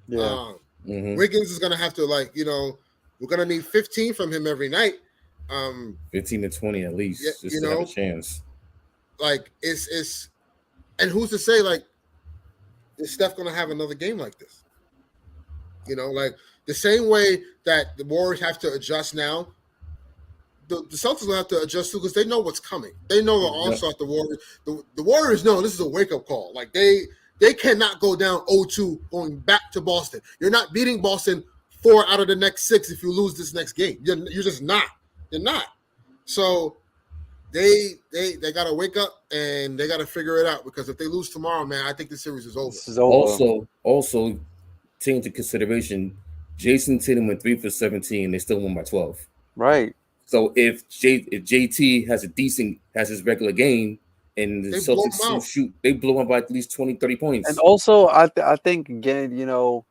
Yeah. Wiggins is gonna have to, we're gonna need 15 from him every night. 15 to 20 at least, just to have a chance. Like, it's and who's to say, like, is Steph gonna have another game like this? Like, the same way that the Warriors have to adjust now, the Celtics will have to adjust too, because they know what's coming. They know the onslaught. The Warriors, the Warriors know this is a wake up call. Like, they cannot go down 0-2 going back to Boston. You're not beating Boston 4 out of the next 6 if you lose this next game. You're just not. You're not. So they got to wake up and they got to figure it out, because if they lose tomorrow, man, I think the series is over. Also, take into consideration, Jason Tatum went 3 for 17. They still won by 12. Right. So if JT has his regular game and the Celtics shoot, they blow him by at least 20, 30 points. And also, I think, again, Al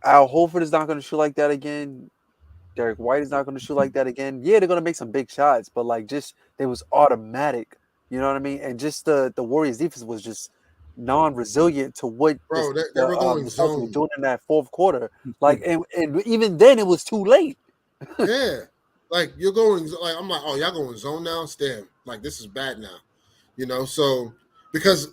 Horford is not going to shoot like that again. Derek White is not going to shoot like that again. Yeah, they're going to make some big shots, but they was automatic. You know what I mean? And just the Warriors defense was just non-resilient to what they were going zone doing in that fourth quarter. And even then it was too late. Yeah. Like, you're going, like, I'm like, oh, y'all going zone now? Damn, like, this is bad now, so, because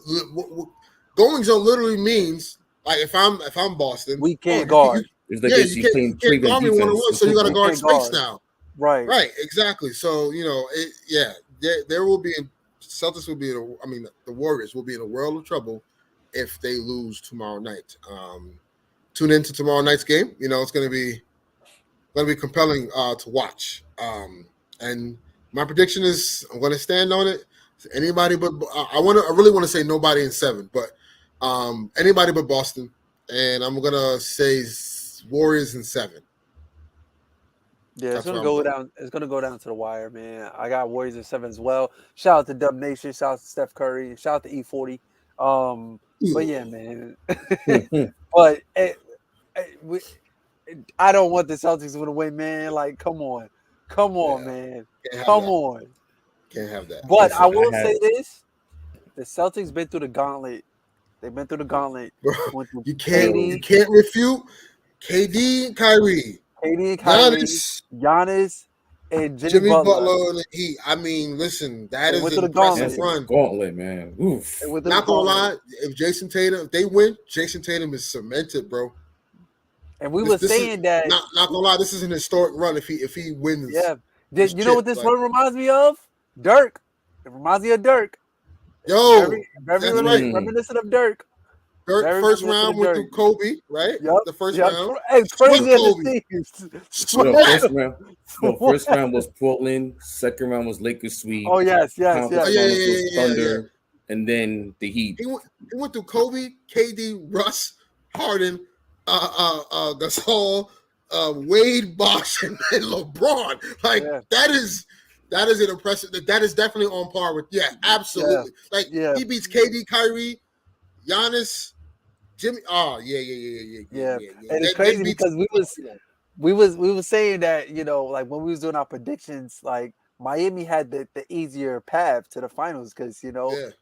going zone literally means, like, if I'm Boston, we can't guard. It's like you can't guard me 1-on-1, so you got to guard space now. Right, exactly. So there will be. Celtics will be. The Warriors will be in a world of trouble if they lose tomorrow night. Tune into tomorrow night's game. It's going to be compelling to watch. And my prediction is I'm going to stand on it. Anybody but I really want to say nobody in 7, but anybody but Boston. And I'm going to say Warriors in 7. Yeah, it's gonna go down. It's gonna go down to the wire, man. I got Warriors in 7 as well. Shout out to Dub Nation. Shout out to Steph Curry. Shout out to E40. But yeah, man. But I don't want the Celtics to win, man. Like, come on, man, come on. Can't have that. But I will say this: the Celtics been through the gauntlet. They've been through the gauntlet. Bro, you can't refute KD, Kyrie. KD, Kyrie, Giannis, and Jimmy Butler and the Heat. I mean, listen, that is an impressive run. Gauntlet, man. Oof. Not gonna lie, if they win, Jason Tatum is cemented, bro. And we were saying that. Not gonna lie, this is an historic run if he wins. Yeah. You know what this run reminds me of? Dirk. It reminds me of Dirk. Yo, very reminiscent of Dirk. Dirk first round went through Kobe, right? Yep. The first round. It's crazy first round was Portland. Second round was Lakers sweep. Oh yes. Thunder, and then the Heat. He went through Kobe, KD, Russ, Harden, Gasol, Wade, Bosh, and LeBron. Like that is an impressive. That is definitely on par with. Yeah, absolutely. He beats KD, Kyrie, Giannis, Jimmy. Oh yeah. And it's crazy because we was saying that like when we was doing our predictions, like Miami had the easier path to the finals because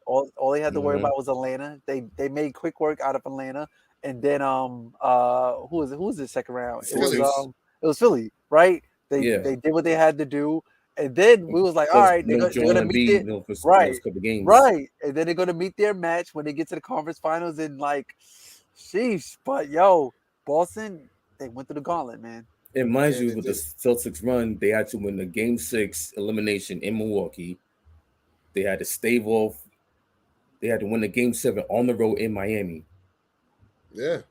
all they had to worry about was Atlanta. They made quick work out of Atlanta, and then who was the second round? It was Philly, right? They did what they had to do. And then we was like, all right, they're gonna meet right, and then they're gonna meet their match when they get to the conference finals. And like, sheesh, but Boston, they went through the gauntlet, man. And mind you, with the Celtics run, they had to win the Game 6 elimination in Milwaukee. They had to stave off. They had to win the Game 7 on the road in Miami. Yeah,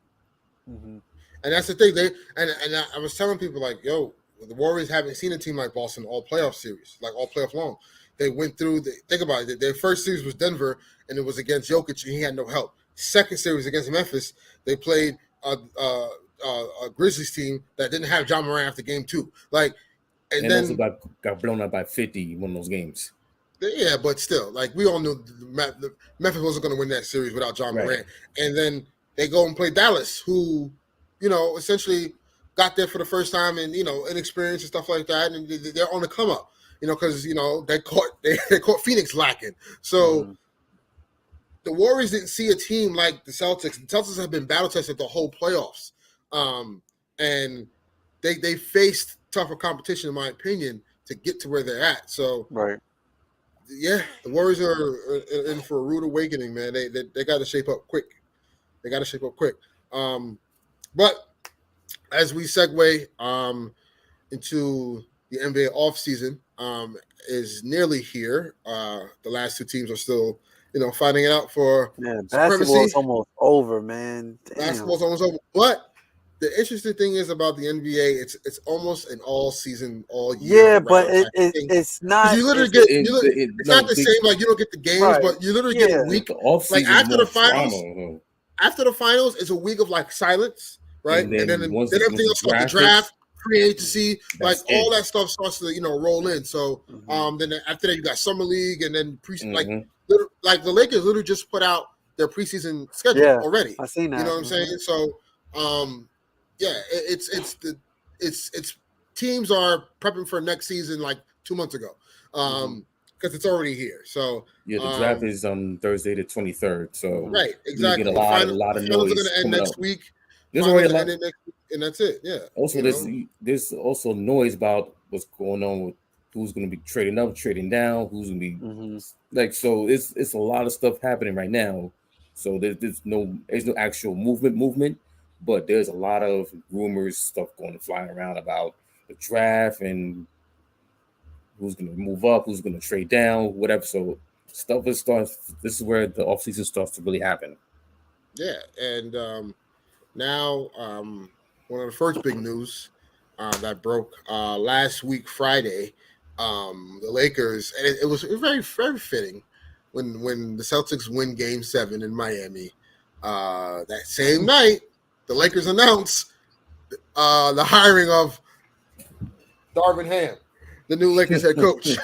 and that's the thing. I was telling people like, yo. The Warriors haven't seen a team like Boston all playoff series, like all playoff long. They went through. Think about it. Their first series was Denver, and it was against Jokic, and he had no help. Second series against Memphis, they played a Grizzlies team that didn't have John Morant after Game 2. Like, and then also got blown out by 50 one of those games. Yeah, but still, like we all knew Memphis wasn't going to win that series without John Morant. And then they go and play Dallas, who, essentially got there for the first time and inexperienced and stuff like that, and they're on the come up, because they caught Phoenix lacking. So the Warriors didn't see a team like the Celtics. The Celtics have been battle tested the whole playoffs, and they faced tougher competition, in my opinion, to get to where they're at. So the Warriors are in for a rude awakening, man. They got to shape up quick. But as we segue into the NBA offseason, is nearly here. The last two teams are still, fighting it out for basketball is almost over, man. Damn. Basketball's almost over. But the interesting thing is about the NBA, it's almost an all season, all year. Yeah, but it's not. You literally it's not the same. Like you don't get the games, but you literally get a week. Like after the finals, it's a week of like silence. Right, and then everything else, like the draft, free agency, like all that stuff starts to roll in. So then after that you got summer league, and then like the Lakers literally just put out their preseason schedule already. I seen that. You know what I'm saying? So it's teams are prepping for next season like 2 months ago because it's already here. So the draft is on Thursday the 23rd. So right, exactly. You get a lot of noise. Are going to end next week. There's already a lot, and that's it. Yeah. Also, there's also noise about what's going on with who's going to be trading up, trading down, who's going to be like. So it's a lot of stuff happening right now. So there's no actual movement, but there's a lot of rumors, stuff flying around about the draft and who's going to move up, who's going to trade down, whatever. So stuff starts. This is where the offseason starts to really happen. Yeah, and now one of the first big news that broke last week Friday, the Lakers, and it was very very fitting when the Celtics win Game 7 in Miami. That same night, the Lakers announced the hiring of Darvin Ham, the new Lakers head coach.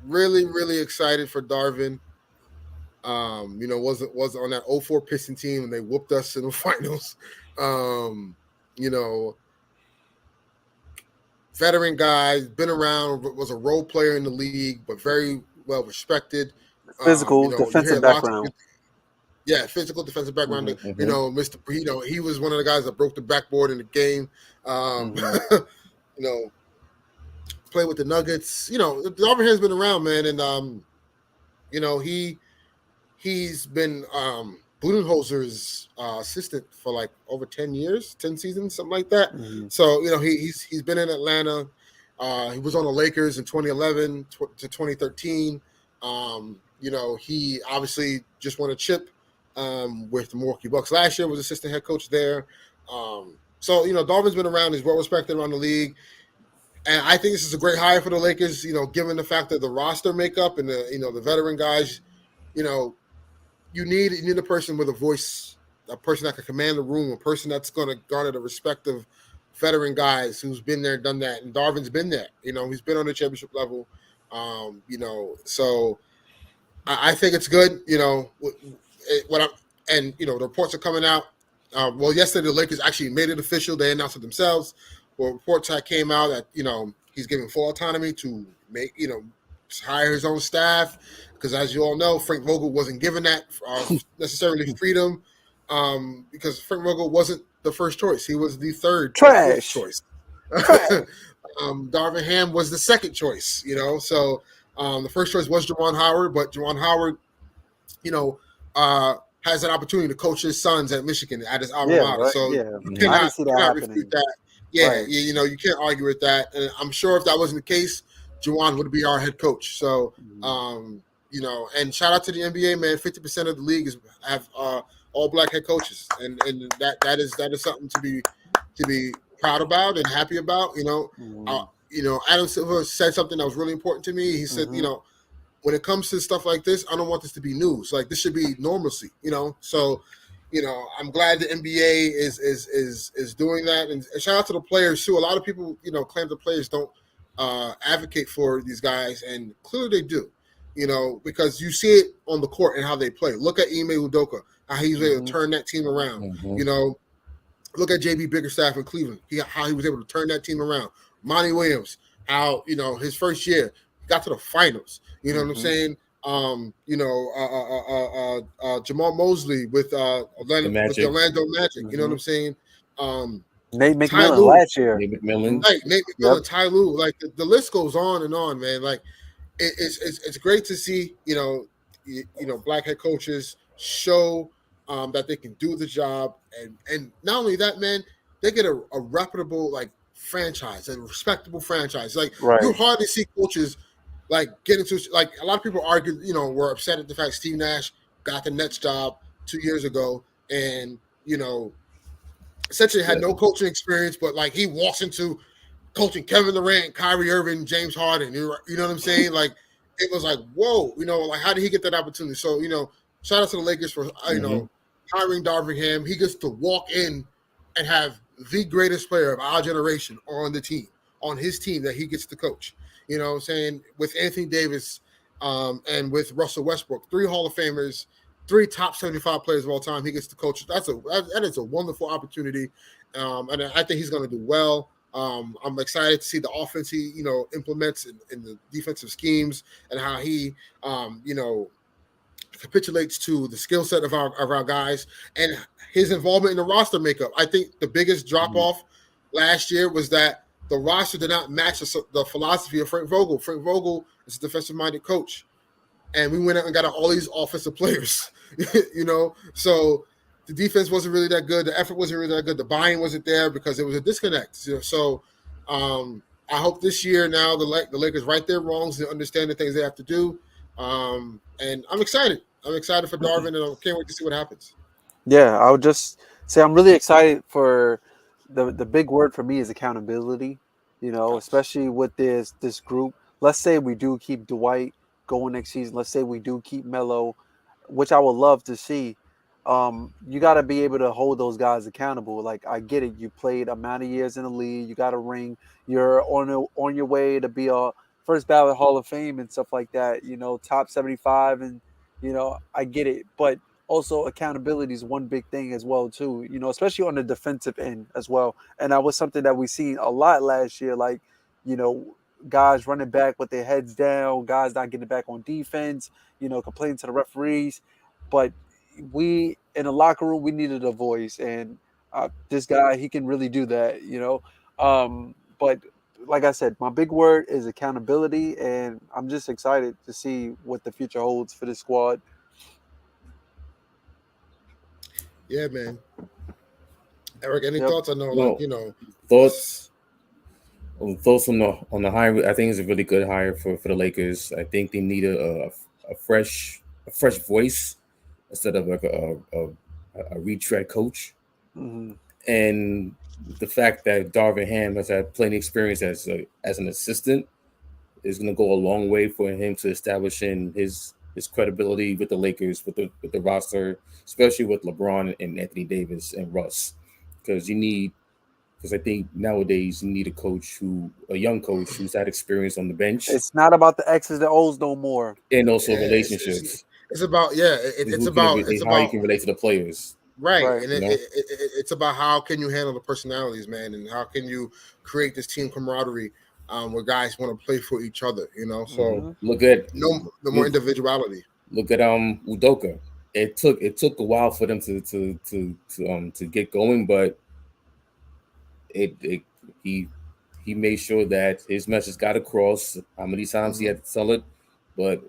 Really, really excited for Darvin. Was on that 0-4 Piston team and they whooped us in the finals. Veteran guy, been around, was a role player in the league, but very well respected. Physical, defensive background. Physical defensive background. Mm-hmm. He was one of the guys that broke the backboard in the game. Play with the Nuggets. Darvin has been around, man, and he's been Budenholzer's assistant for like over 10 years, 10 seasons, something like that. Mm-hmm. So he's been in Atlanta. He was on the Lakers in 2011 to 2013. He obviously just won a chip with the Milwaukee Bucks last year. Was assistant head coach there. Darvin's been around. He's well respected around the league. And I think this is a great hire for the Lakers, given the fact that the roster makeup and the veteran guys, you need a person with a voice, a person that can command the room, a person that's going to garner the respect of veteran guys who's been there, done that. And Darvin's been there. He's been on the championship level. So I think it's good. The reports are coming out. Yesterday the Lakers actually made it official. They announced it themselves. Well, reports that came out that he's given full autonomy to make hire his own staff, because as you all know, Frank Vogel wasn't given that necessarily freedom, because Frank Vogel wasn't the first choice. He was the third choice. Darvin Ham was the second choice. So the first choice was Juwan Howard, but Juwan Howard, has an opportunity to coach his sons at Michigan at his alma mater. Right, So you cannot refute that. Yeah, right. You can't argue with that. And I'm sure if that wasn't the case, Juwan would be our head coach. So, and shout out to the NBA, man. 50% of the league have all black head coaches, and that is something to be proud about and happy about. Adam Silver said something that was really important to me. He said, when it comes to stuff like this, I don't want this to be news. Like, this should be normalcy. So. I'm glad the NBA is doing that, and shout out to the players too. A lot of people, claim the players don't advocate for these guys, and clearly they do. Because you see it on the court and how they play. Look at Ime Udoka, how he was able to turn that team around. Look at JB Bickerstaff in Cleveland, how he was able to turn that team around. Monty Williams, how his first year he got to the finals. You know what I'm saying? Jamal Mosley with Orlando Magic. You know what I'm saying? Nate McMillan last year. Nate McMillan. Right, Nate McMillan, Ty Lue. Like the list goes on and on, man. Like it's great to see, black head coaches show that they can do the job, and not only that, man, they get a reputable franchise, a respectable franchise. You hardly see coaches get into a lot of people argue, were upset at the fact Steve Nash got the Nets job 2 years ago, and essentially had no coaching experience, but he walks into coaching Kevin Durant, Kyrie Irving, James Harden. You know what I'm saying? It was whoa, how did he get that opportunity? So shout out to the Lakers for hiring Darvin Ham. He gets to walk in and have the greatest player of our generation on his team that he gets to coach. You know what I'm saying? With Anthony Davis and with Russell Westbrook, 3 Hall of Famers, 3 top 75 players of all time. He gets to coach. That is a wonderful opportunity. And I think he's going to do well. I'm excited to see the offense he, implements in the defensive schemes, and how he, capitulates to the skill set of our guys and his involvement in the roster makeup. I think the biggest drop off last year was that the roster did not match the philosophy of Frank Vogel. Frank Vogel is a defensive-minded coach, and we went out and got all these offensive players, So the defense wasn't really that good. The effort wasn't really that good. The buy-in wasn't there because there was a disconnect. So, I hope this year now the Lakers right their wrongs and understand the things they have to do. And I'm excited. I'm excited for Darvin, and I can't wait to see what happens. Yeah, I would just say I'm really excited for the big word for me is accountability. Gotcha. Especially with this group. Let's say we do keep Dwight going next season. Let's say we do keep Melo, which I would love to see. You got to be able to hold those guys accountable. Like I get it, you played amount of years in the league, you got a ring, you're on your way to be a first ballot Hall of Fame and stuff like that. Top 75, and I get it, but also accountability is one big thing as well too, especially on the defensive end as well. And that was something that we seen a lot last year, like, you know guys running back with their heads down, guys not getting back on defense, complaining to the referees. But we in the locker room, we needed a voice, and this guy, he can really do that. But like I said, my big word is accountability, and I'm just excited to see what the future holds for this squad. Yeah, man. Eric, any Yep. thoughts? I know, No thoughts. Thoughts on the hire. I think it's a really good hire for the Lakers. I think they need a fresh voice instead of like a retread coach. Mm-hmm. And the fact that Darvin Ham has had plenty of experience as an assistant is going to go a long way for him to establishing his credibility with the Lakers, with the roster, especially with LeBron and Anthony Davis and Russ, because I think nowadays you need a young coach who's had experience on the bench It's not about the X's and O's no more. and also yeah, relationships. it's about it's How you about can relate to the players. right, Right. and You know, it's about how can you handle the personalities, man, and how can you create this team camaraderie where guys want to play for each other. So Mm-hmm. look at no more individuality. look at Udoka. It took a while for them to get going, but it he he made sure that his message got across. How many times he Hmm. had to tell it, but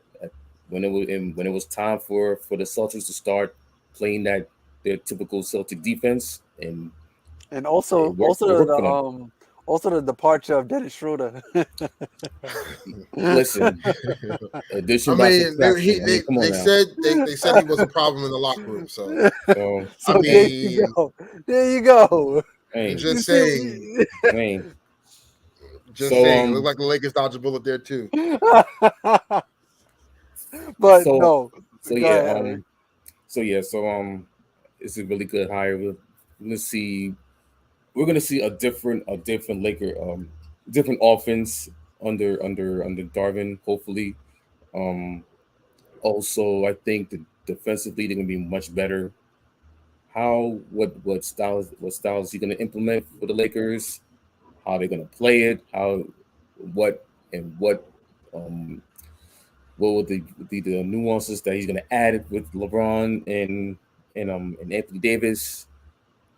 when it was time for the Celtics to start playing their typical Celtic defense, and And it also, worked. It worked for them. also the departure of Dennis Schroeder. Listen, I addition by mean, subtraction. I mean, come on they now. said they said he was a problem in the locker room. So So I So there you mean, go. There you go. I'm hey, You just see, saying, hey, just so saying, it looked like the Lakers dodged a bullet there too. but so no. so Go yeah, ahead, Eric. it's a really good hire. Gonna see we're gonna see a different Laker different offense under Darvin, hopefully. Um Also, I think the defensively they're gonna be much better. How what styles he gonna implement for the Lakers? How they're gonna play it? How what and um what will be the nuances that he's gonna add with LeBron and Anthony Davis,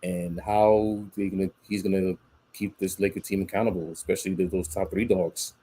and how he's gonna keep this Laker team accountable, especially those top three dogs.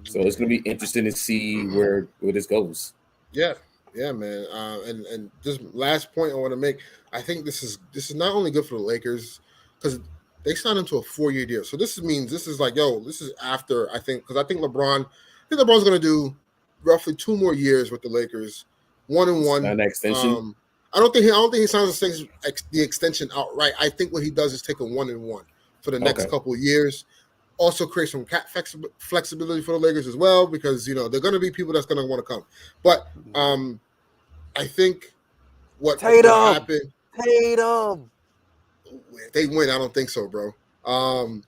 So Mhm. it's gonna be interesting to see where this goes. Yeah, yeah, man. And just last point I want to make, I think this is not only good for the Lakers because they signed into a 4-year deal. So means this is like, yo, this is after because I think LeBron's gonna do roughly 2 more years with the Lakers, 1-1. Sign that extension. I don't think he signs the extension outright. I think what he does is take a 1-1 for the next Okay. couple of years. Also create some cap flexibility for the Lakers as well because they're going to be people that's going to want to come. But Mhm. I think what Tatum. happened Tatum. if they win, I don't think so, bro. Um,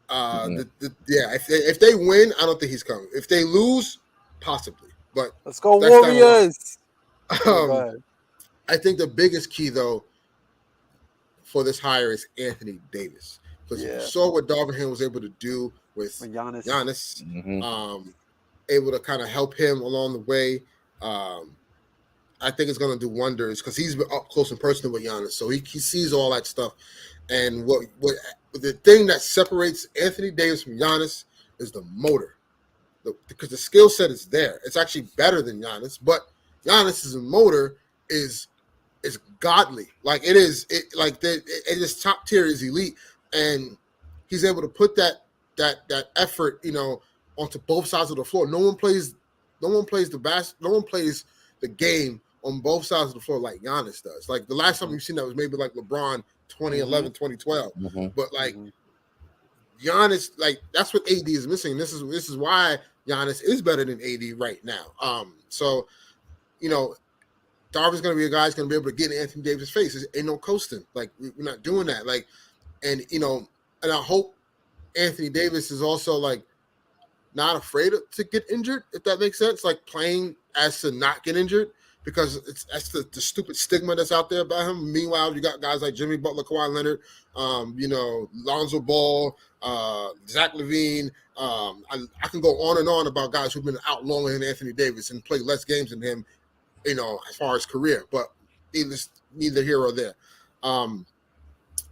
Mhm. yeah, if they win, I don't think he's coming. If they lose, possibly, but Let's go that's down the line. Warriors. Yeah, go Um, ahead. I think the biggest key though for this hire is Anthony Davis because if you Yeah. saw what Darvin Ham was able to do with With Giannis. Giannis, Mhm. able to kind of help him along the way. Um, I think it's going to do wonders because he's been up close and personal with Giannis, so he sees all that stuff. And what the thing that separates Anthony Davis from Giannis is the motor, because the skill set is there. It's actually better than Giannis, but Giannis's motor is godly. Like it is top tier is elite, and he's able to put that that effort, onto both sides of the floor. No one plays the game on both sides of the floor like Giannis does. Like the last time you've seen that was maybe like LeBron 2011, 2012. But like Giannis, like that's what AD is missing. This is why Giannis is better than AD right now. So Darvin's going to be a guy who's going to be able to get in Anthony Davis' face. There's ain't no coasting. Like we're not doing that. Like, and I hope Anthony Davis is also like not afraid to get injured, if that makes sense. Like playing as to not get injured, because that's the stupid stigma that's out there about him. Meanwhile, you got guys like Jimmy Butler, Kawhi Leonard, Lonzo Ball, Zach LaVine. I can go on and on about guys who've been out longer than Anthony Davis and played less games than him, as far as career. But neither here or there.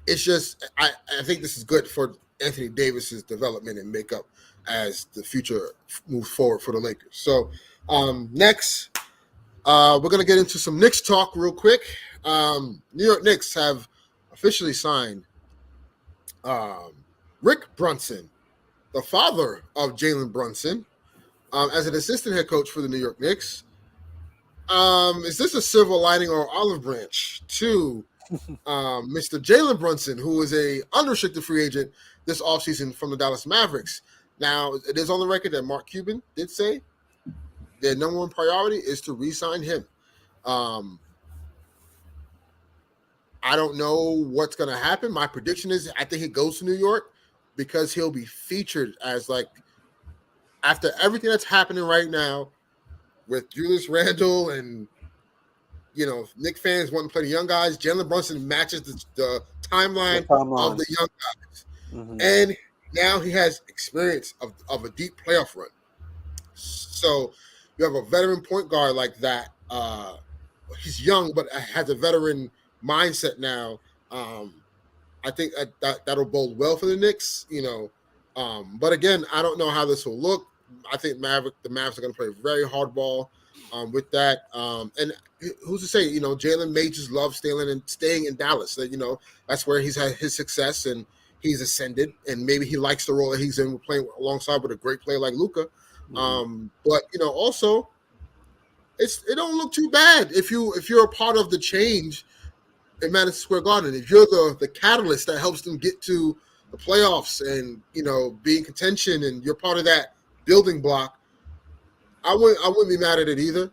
It's just I think this is good for Anthony Davis's development and makeup as the future moves forward for the Lakers. So next, we're going to get into some Knicks talk real quick. New York Knicks have officially signed Rick Brunson, the father of Jalen Brunson, as an assistant head coach for the New York Knicks. Is this a silver lining or olive branch to Mr. Jalen Brunson, who is a unrestricted free agent this offseason from the Dallas Mavericks? Now, it is on the record that Mark Cuban did say their number one priority is to re-sign him. I don't know what's going to happen. My prediction is I think he goes to New York because he'll be featured as, like, after everything that's happening right now with Julius Randle and, Knicks fans wanting to play the young guys, Jalen Brunson matches the timeline of the young guys. And now he has experience of a deep playoff run. So you have a veteran point guard like that. He's young, but has a veteran mindset now. I think that'll bode well for the Knicks, But again, I don't know how this will look. I think the Mavs are going to play very hard ball with that. And who's to say, Jalen may just love staying in Dallas. That's where he's had his success and he's ascended. And maybe he likes the role that he's in, playing alongside with a great player like Luka. But also, it don't look too bad if you're a part of the change in Madison Square Garden. If you're the catalyst that helps them get to the playoffs and be in contention, and you're part of that building block, I wouldn't be mad at it either.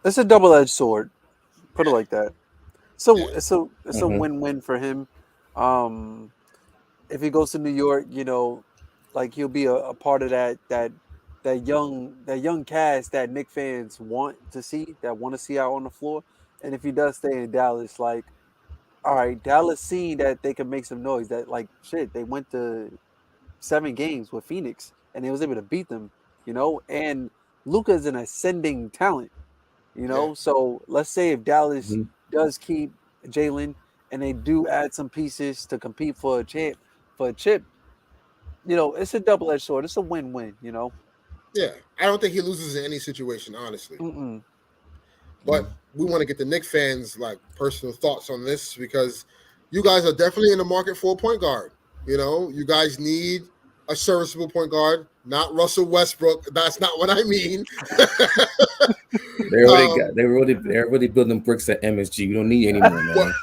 It's a double-edged sword. Put it like that. So it's a win-win for him. If he goes to New York, like he'll be a part of that young cast that Knicks fans want to see out on the floor. And if he does stay in Dallas, like, all right, Dallas seen that they can make some noise. That, like, shit, they went to 7 games with Phoenix and they was able to beat them, and Luka's an ascending talent, So let's say if Dallas does keep Jalen and they do add some pieces to compete for a chip, it's a double-edged sword. It's a win-win, Yeah, I don't think he loses in any situation, honestly. But we want to get the Knicks fans' like personal thoughts on this, because you guys are definitely in the market for a point guard. You guys need a serviceable point guard, not Russell Westbrook. That's not what I mean. They're already building bricks at MSG. We don't need any more, man.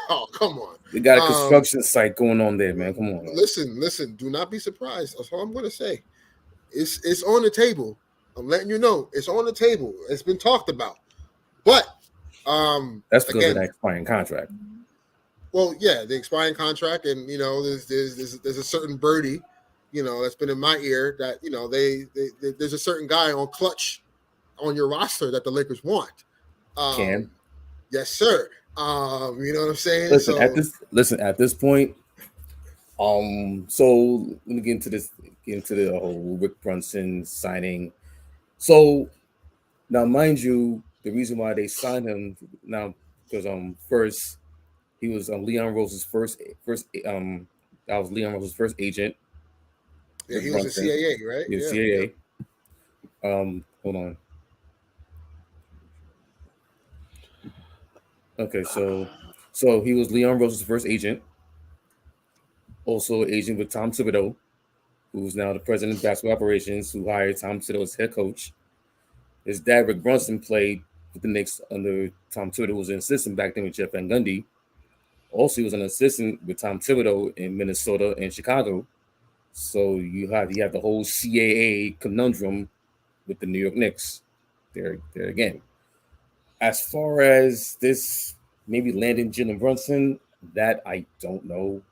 Oh, come on. They got a construction site going on there, man. Come on. Listen. Do not be surprised. That's all I'm going to say. It's on the table. I'm letting you know. It's on the table. It's been talked about. But that's because of that expiring contract. Well, yeah, the expiring contract, and there's a certain birdie, that's been in my ear that there's a certain guy on clutch on your roster that the Lakers want. Cam, yes, sir. You know what I'm saying? Listen, at this point, so let me get into the whole Rick Brunson signing. So now, mind you, the reason why they signed him now, because first he was Leon Rose's first that was Leon Rose's first agent. Yeah, he was a CAA, right? He was CAA. Hold on. Okay, so he was Leon Rose's first agent. Also agent with Tom Thibodeau. who's now the president of basketball operations, who hired Tom Thibodeau as head coach. His dad, Rick Brunson, played with the Knicks under Tom Thibodeau, who was an assistant back then with Jeff Van Gundy. Also, he was an assistant with Tom Thibodeau in Minnesota and Chicago. So you have the whole CAA conundrum with the New York Knicks. There again. As far as this maybe landing Jalen Brunson, that I don't know.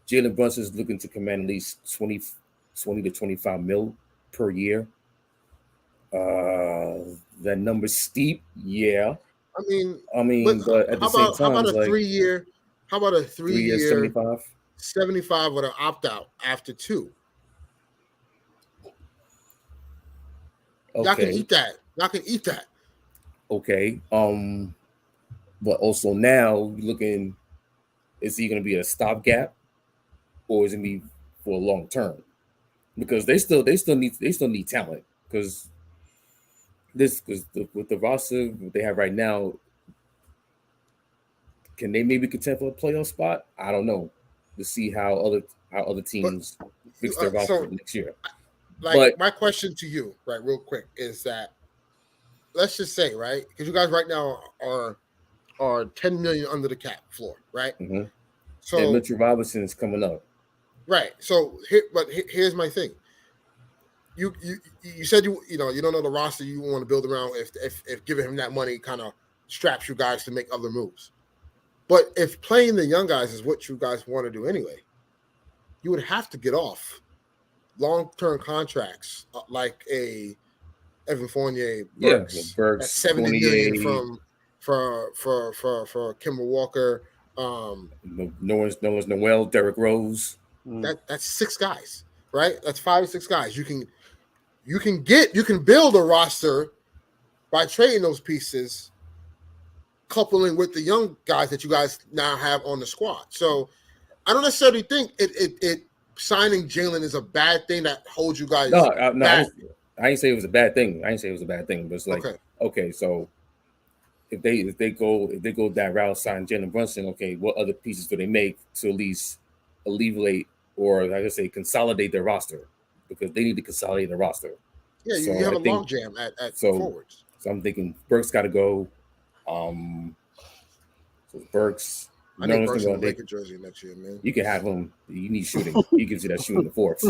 Jalen Brunson is looking to command at least 20 to 25 mil per year. That number's steep, yeah. I mean, but at the same time, how about a 3 year? How about a 3 year 75? 75 with an opt out after 2? Okay. Y'all can eat that. Y'all can eat that. Okay. But also now you're looking, is he going to be a stopgap, or is it going to be for a long term? Because they still need talent, because with the roster they have right now, can they maybe contend for a playoff spot? I don't know. To see how other teams fix their roster next year. But my question to you, right, real quick, is that let's just say, right, because you guys right now are 10 million under the cap floor, right? Mm-hmm. So and Mitchell Robinson is coming up, right? So here's my thing. You said you don't know the roster you want to build around if giving him that money kind of straps you guys to make other moves. But if playing the young guys is what you guys want to do anyway, you would have to get off long-term contracts like a Evan Fournier, Burks, Burks, 70 million for Kemba Walker. Noel, Derrick Rose. That's 6 guys, right? That's 5 or 6 guys. You can build a roster by trading those pieces, coupling with the young guys that you guys now have on the squad. So I don't necessarily think it signing Jalen is a bad thing that holds you guys back. I didn't say it was a bad thing. But it's like, okay, so if they go that route, sign Jalen Brunson, okay, what other pieces do they make to at least alleviate, or like I say, consolidate their roster? Because they need to consolidate their roster. Yeah, you have a logjam at forwards. So I'm thinking Burks got to go. So Burks. I need Burks in the Lakers jersey next year, man. You can have him. You need shooting. He gives you that shooting in the fourth.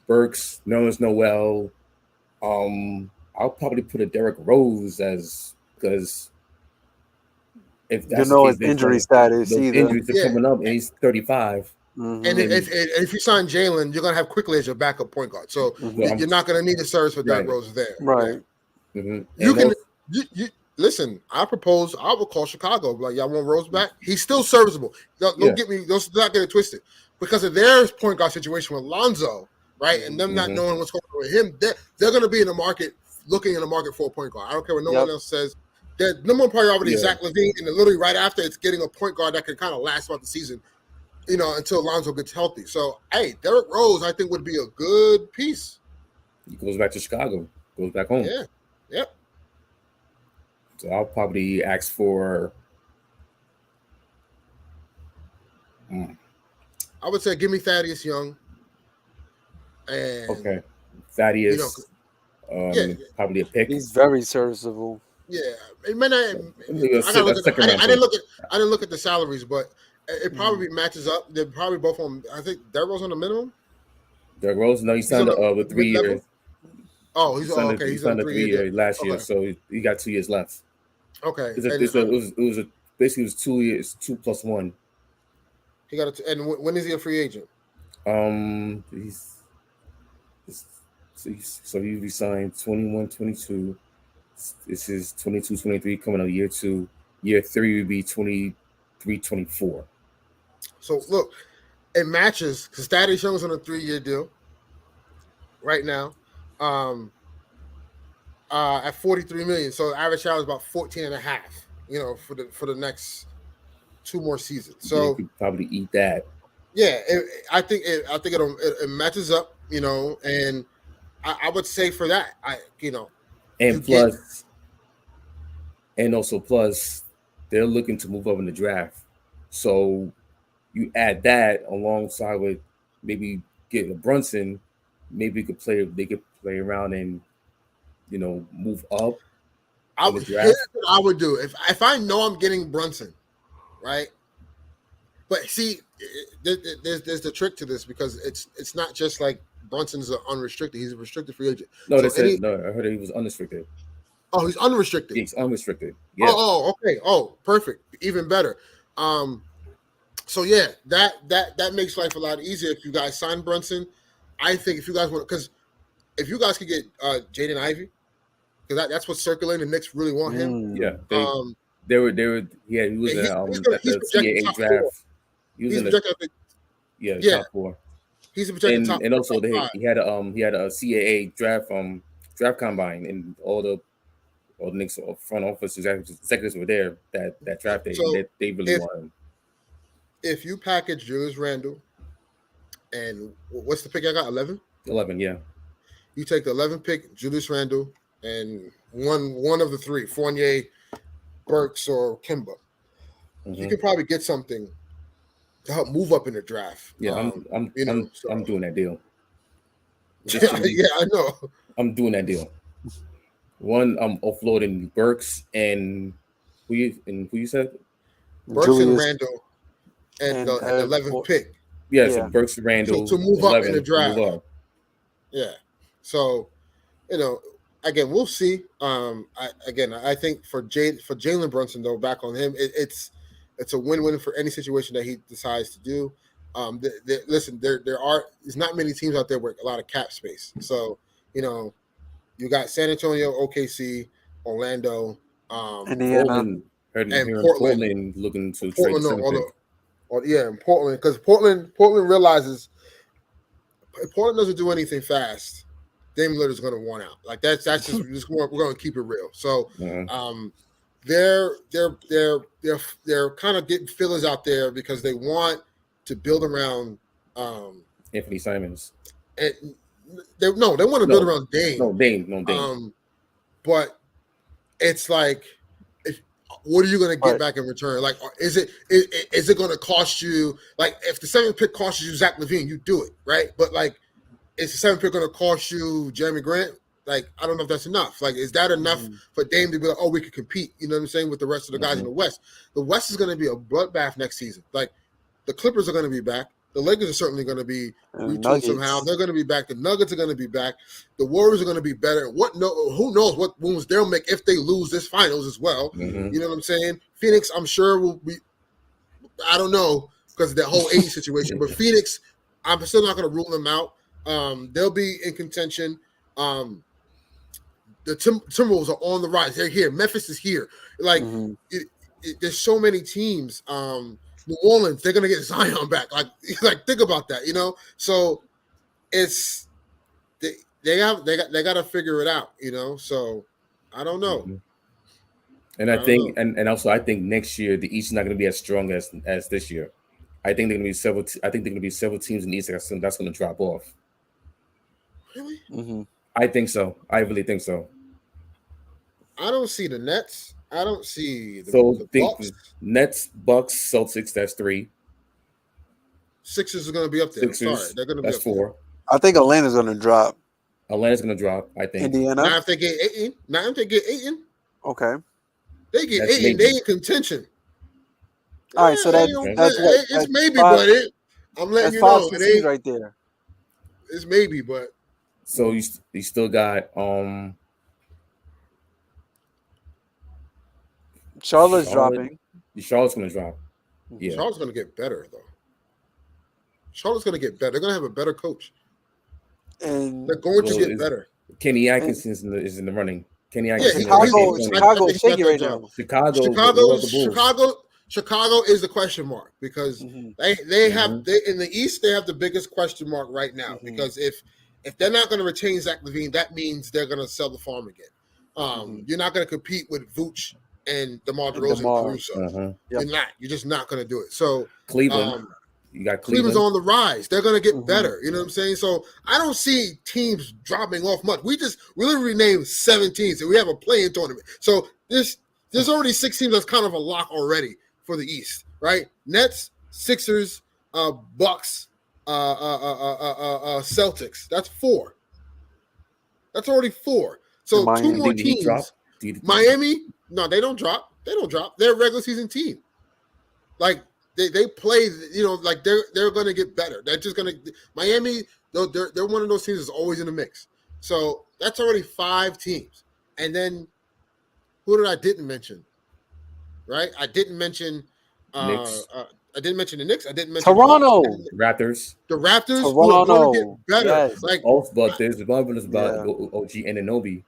Burks, Noel. I'll probably put a Derrick Rose because if that's his injury status, injuries are coming up, and he's 35. Mm-hmm. And if you sign Jalen, you're gonna have Quickly as your backup point guard. So you're not gonna need a service with Derrick Rose there. Right. Mm-hmm. You listen. I will call Chicago. Like, y'all want Rose back? He's still serviceable. Don't get me. Don't not get it twisted. Because of their point guard situation with Lonzo, right, and them not knowing what's going on with him, they're going to be in the market, looking in the market for a point guard. I don't care what no one else says. Their number one priority is Zach LaVine, and literally right after, it's getting a point guard that can kind of last throughout the season, until Lonzo gets healthy. So, hey, Derrick Rose, I think, would be a good piece. He goes back to Chicago, goes back home. Yeah, yep. So I'll probably ask for. I would say give me Thaddeus Young. And Thaddeus, probably a pick. He's very serviceable. Yeah, I didn't look at the salaries, but it probably matches up. They're probably both on. I think Derrick Rose on the minimum. Derrick Rose, no, he signed with 3 years. Oh, he's okay. He's on a 3 year last year, so he got 2 years left. Okay, it was 2 years, 2 plus 1. He got and when is he a free agent? So he resigned 21, 22. This is 22, 23 coming out year 2. Year 3 would be 23, 24. So look, it matches because Thaddeus Young's on a 3-year deal right now. At 43 million, so the average salary is about 14.5. For the next 2 more seasons. So you could probably eat that. Yeah, I think it matches up. And I would say for that, and plus, they're looking to move up in the draft. So you add that alongside with maybe get a Brunson, maybe they could play around and move up in the Here's draft. what I would do if I know I'm getting Brunson, right? But see, there's the trick to this because it's not just like Brunson's unrestricted; he's a restricted free agent. No, So no. I heard he was unrestricted. Oh, he's unrestricted. He's unrestricted. Yeah. Okay. Oh, perfect. Even better. So yeah, that makes life a lot easier if you guys sign Brunson. I think if you guys want, because if you guys could get Jaden Ivey, because that's what's circulating. The Knicks really want him. Yeah. He was at the CAA draft. He's projected. Top 4. He's a projected top 4. And also he had a CAA draft combine, and all the Knicks front office executives were there that draft day. So they really want him. If you package Julius Randle, and what's the pick I got? 11? 11, yeah. You take the 11 pick, Julius Randle, and one of the 3, Fournier, Burks, or Kemba. You could probably get something to help move up in the draft. Yeah, I'm doing that deal. Yeah, I know. I'm doing that deal. One, I'm offloading Burks and who you said? Burks Julius, and Randle and the 11th pick. Yeah, so Burks and Randle to move 11, up in the draft. Yeah. So, again, we'll see. I think for Jalen Brunson, though, back on him, it's a win-win for any situation that he decides to do. Listen, there's not many teams out there with a lot of cap space. So, you got San Antonio, OKC, Orlando, Indiana, and Portland looking to trade and Portland, because Portland realizes if Portland doesn't do anything fast, Damian Lillard is going to want out. Like that's just we're going to keep it real. So they're kind of getting fillers out there because they want to build around Anthony Simons. And they want to build around Dame. No Dame. But it's like, what are you going to get back in return? Like, is it going to cost you? Like, if the 7th pick costs you Zach LaVine, you do it, right? But like, is the 7th pick going to cost you Jeremy Grant? Like, I don't know if that's enough. Like, is that enough for Dame to be like, oh, we could compete? You know what I'm saying, with the rest of the guys in the West? The West is going to be a bloodbath next season. Like, the Clippers are going to be back. The Lakers are certainly going to be retooled somehow. They're going to be back. The Nuggets are going to be back. The Warriors are going to be better. Who knows what moves they'll make if they lose this finals as well. You know what I'm saying? Phoenix, I'm sure will be. I don't know because of that whole age situation, but Phoenix, I'm still not going to rule them out. They'll be in contention. The Timberwolves are on the rise. They're here. Memphis is here. Like there's so many teams. New Orleans, they're gonna get Zion back. Like think about that, So it's they got to figure it out, So I don't know. And I think and also I think next year the East is not going to be as strong as this year. I think they're going to be several teams in the East that's going to drop off. Really? I think so. I really think so. I don't see the Nets. I don't see the Bucks. Nets, Bucks, Celtics. That's 3. Sixers are going to be up there. Sorry, they're going to be up 4. There. I think Atlanta's going to drop. Atlanta's going to drop. I think. Indiana. Now if they get Ayton. Okay. They get Ayton. They in contention. All right, so that's it's maybe, but I'm letting you know it ain't right there. It's maybe, but so you still got Charlotte's dropping. Charlotte's going to drop. Yeah. Charlotte's going to get better, though. Charlotte's going to get better. They're going to have a better coach. And they're going to get better. Kenny Atkinson is in the running. Kenny Atkinson. Chicago's shaky right now. Chicago is the question mark because they have in the East they have the biggest question mark right now because if they're not going to retain Zach LaVine, that means they're going to sell the farm again. You're not going to compete with Vooch and DeMar DeRozan and Caruso. You're just not going to do it. So Cleveland, you got Cleveland's on the rise. They're going to get better. You know what I'm saying? So I don't see teams dropping off much. We literally named 7 teams and we have a play-in tournament. So there's already 6 teams that's kind of a lock already for the East, right? Nets, Sixers, Bucks, Celtics. That's 4. That's already 4. So Miami. 2 more Did he drop? teams. Miami, no, they don't drop. They don't drop. They're a regular season team. Like they play, like they're going to get better. They're just going to Miami. They're one of those teams that's always in the mix. So that's already 5 teams. And then who did I didn't mention? Right, I didn't mention. Knicks. I didn't mention the Knicks. I didn't mention Toronto. Raptors. The Raptors Toronto. who are going to get better. Yes. Like, But there's one about OG Anunoby.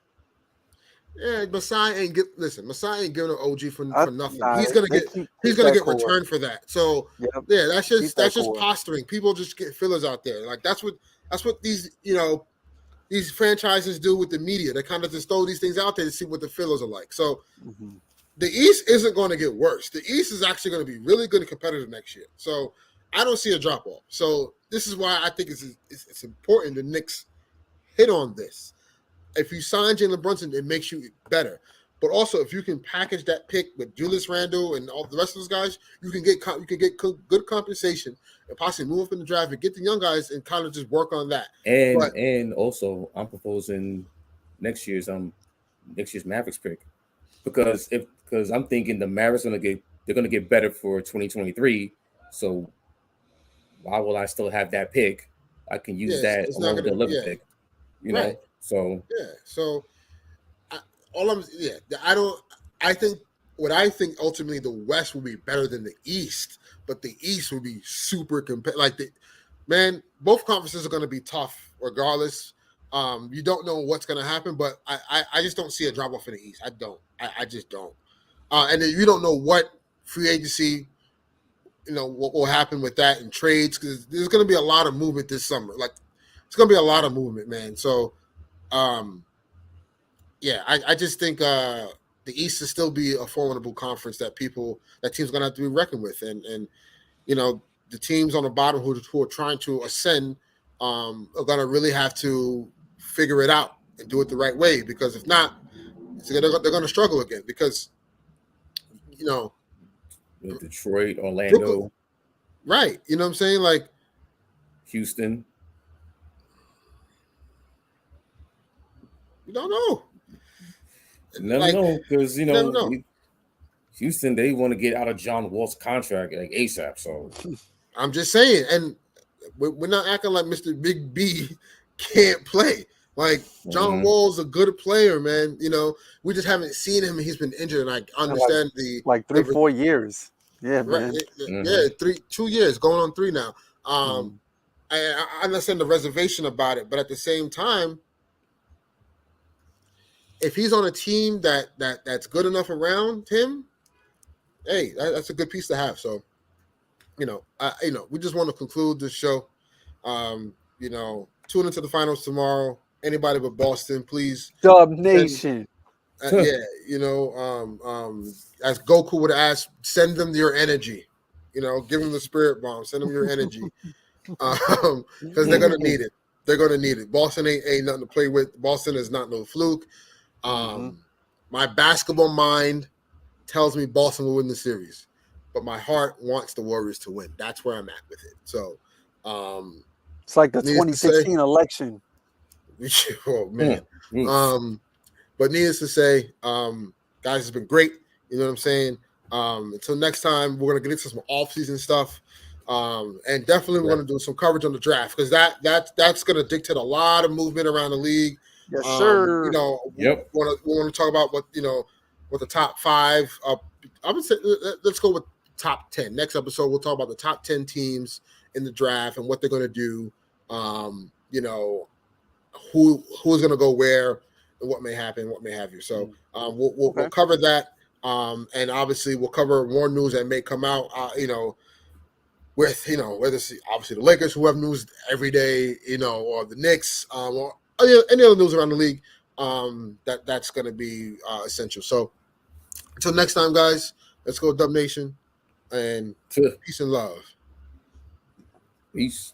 yeah, Masai ain't giving an OG for nothing. Nah, He's gonna get returned for that. So yeah, that's just posturing. People just get fillers out there. Like that's what these these franchises do with the media. They kind of just throw these things out there to see what the fillers are like. So the East isn't going to get worse. The East is actually going to be really good and competitive next year. So I don't see a drop off. So this is why I think it's important the Knicks hit on this. If you sign Jalen Brunson, it makes you better. But also, if you can package that pick with Julius Randle and all the rest of those guys, you can get good compensation and possibly move up in the draft and get the young guys and kind of just work on that. And also, I'm proposing next year's Mavericks pick because I'm thinking the Mavericks they're gonna get better for 2023. So why will I still have that pick? I can use that along with the 11th pick. You know. So I think ultimately the West will be better than the East, but the East will be super competitive. Both conferences are going to be tough regardless. You don't know what's going to happen, but I just don't see a drop off in the East. I don't. I just don't. And then you don't know what free agency, what will happen with that and trades because there's going to be a lot of movement this summer. Like it's going to be a lot of movement, man. So. I just think the East will still be a formidable conference that teams are going to have to be reckoned with, and the teams on the bottom who are trying to ascend are going to really have to figure it out and do it the right way because if not, they're going to struggle again because Detroit, Orlando, Brooklyn, right? You know what I'm saying? Like Houston. You don't know. Never know because Houston they want to get out of John Wall's contract like ASAP. So I'm just saying, and we're not acting like Mr. Big B can't play. Like John Wall's a good player, man. We just haven't seen him. He's been injured, and I understand 3-4 years. Yeah, right, man. Yeah, 2 years going on 3 now. I understand the reservation about it, but at the same time. If he's on a team that's good enough around him, hey, that's a good piece to have. So, we just want to conclude this show. Tune into the finals tomorrow. Anybody but Boston, please. Dub Nation. As Goku would ask, send them your energy. Give them the spirit bomb. Send them your energy. Because they're gonna need it. They're gonna need it. Boston ain't nothing to play with. Boston is not no fluke. My basketball mind tells me Boston will win the series, but my heart wants the Warriors to win. That's where I'm at with it. So, it's like the 2016 election. Oh man. But needless to say, guys, it's been great. You know what I'm saying? Until next time, we're gonna get into some off-season stuff. And definitely we're gonna do some coverage on the draft because that's gonna dictate a lot of movement around the league. Yes, sir. We want to talk about what the top 5. I would say let's go with top 10. Next episode, we'll talk about the top 10 teams in the draft and what they're going to do. Who's going to go where and what may happen, what may have you. So we'll cover that, and obviously we'll cover more news that may come out. With whether it's obviously the Lakers who have news every day, or the Knicks, or any other news around the league, that's going to be essential. So until next time, guys, let's go Dub Nation and peace and love. Peace.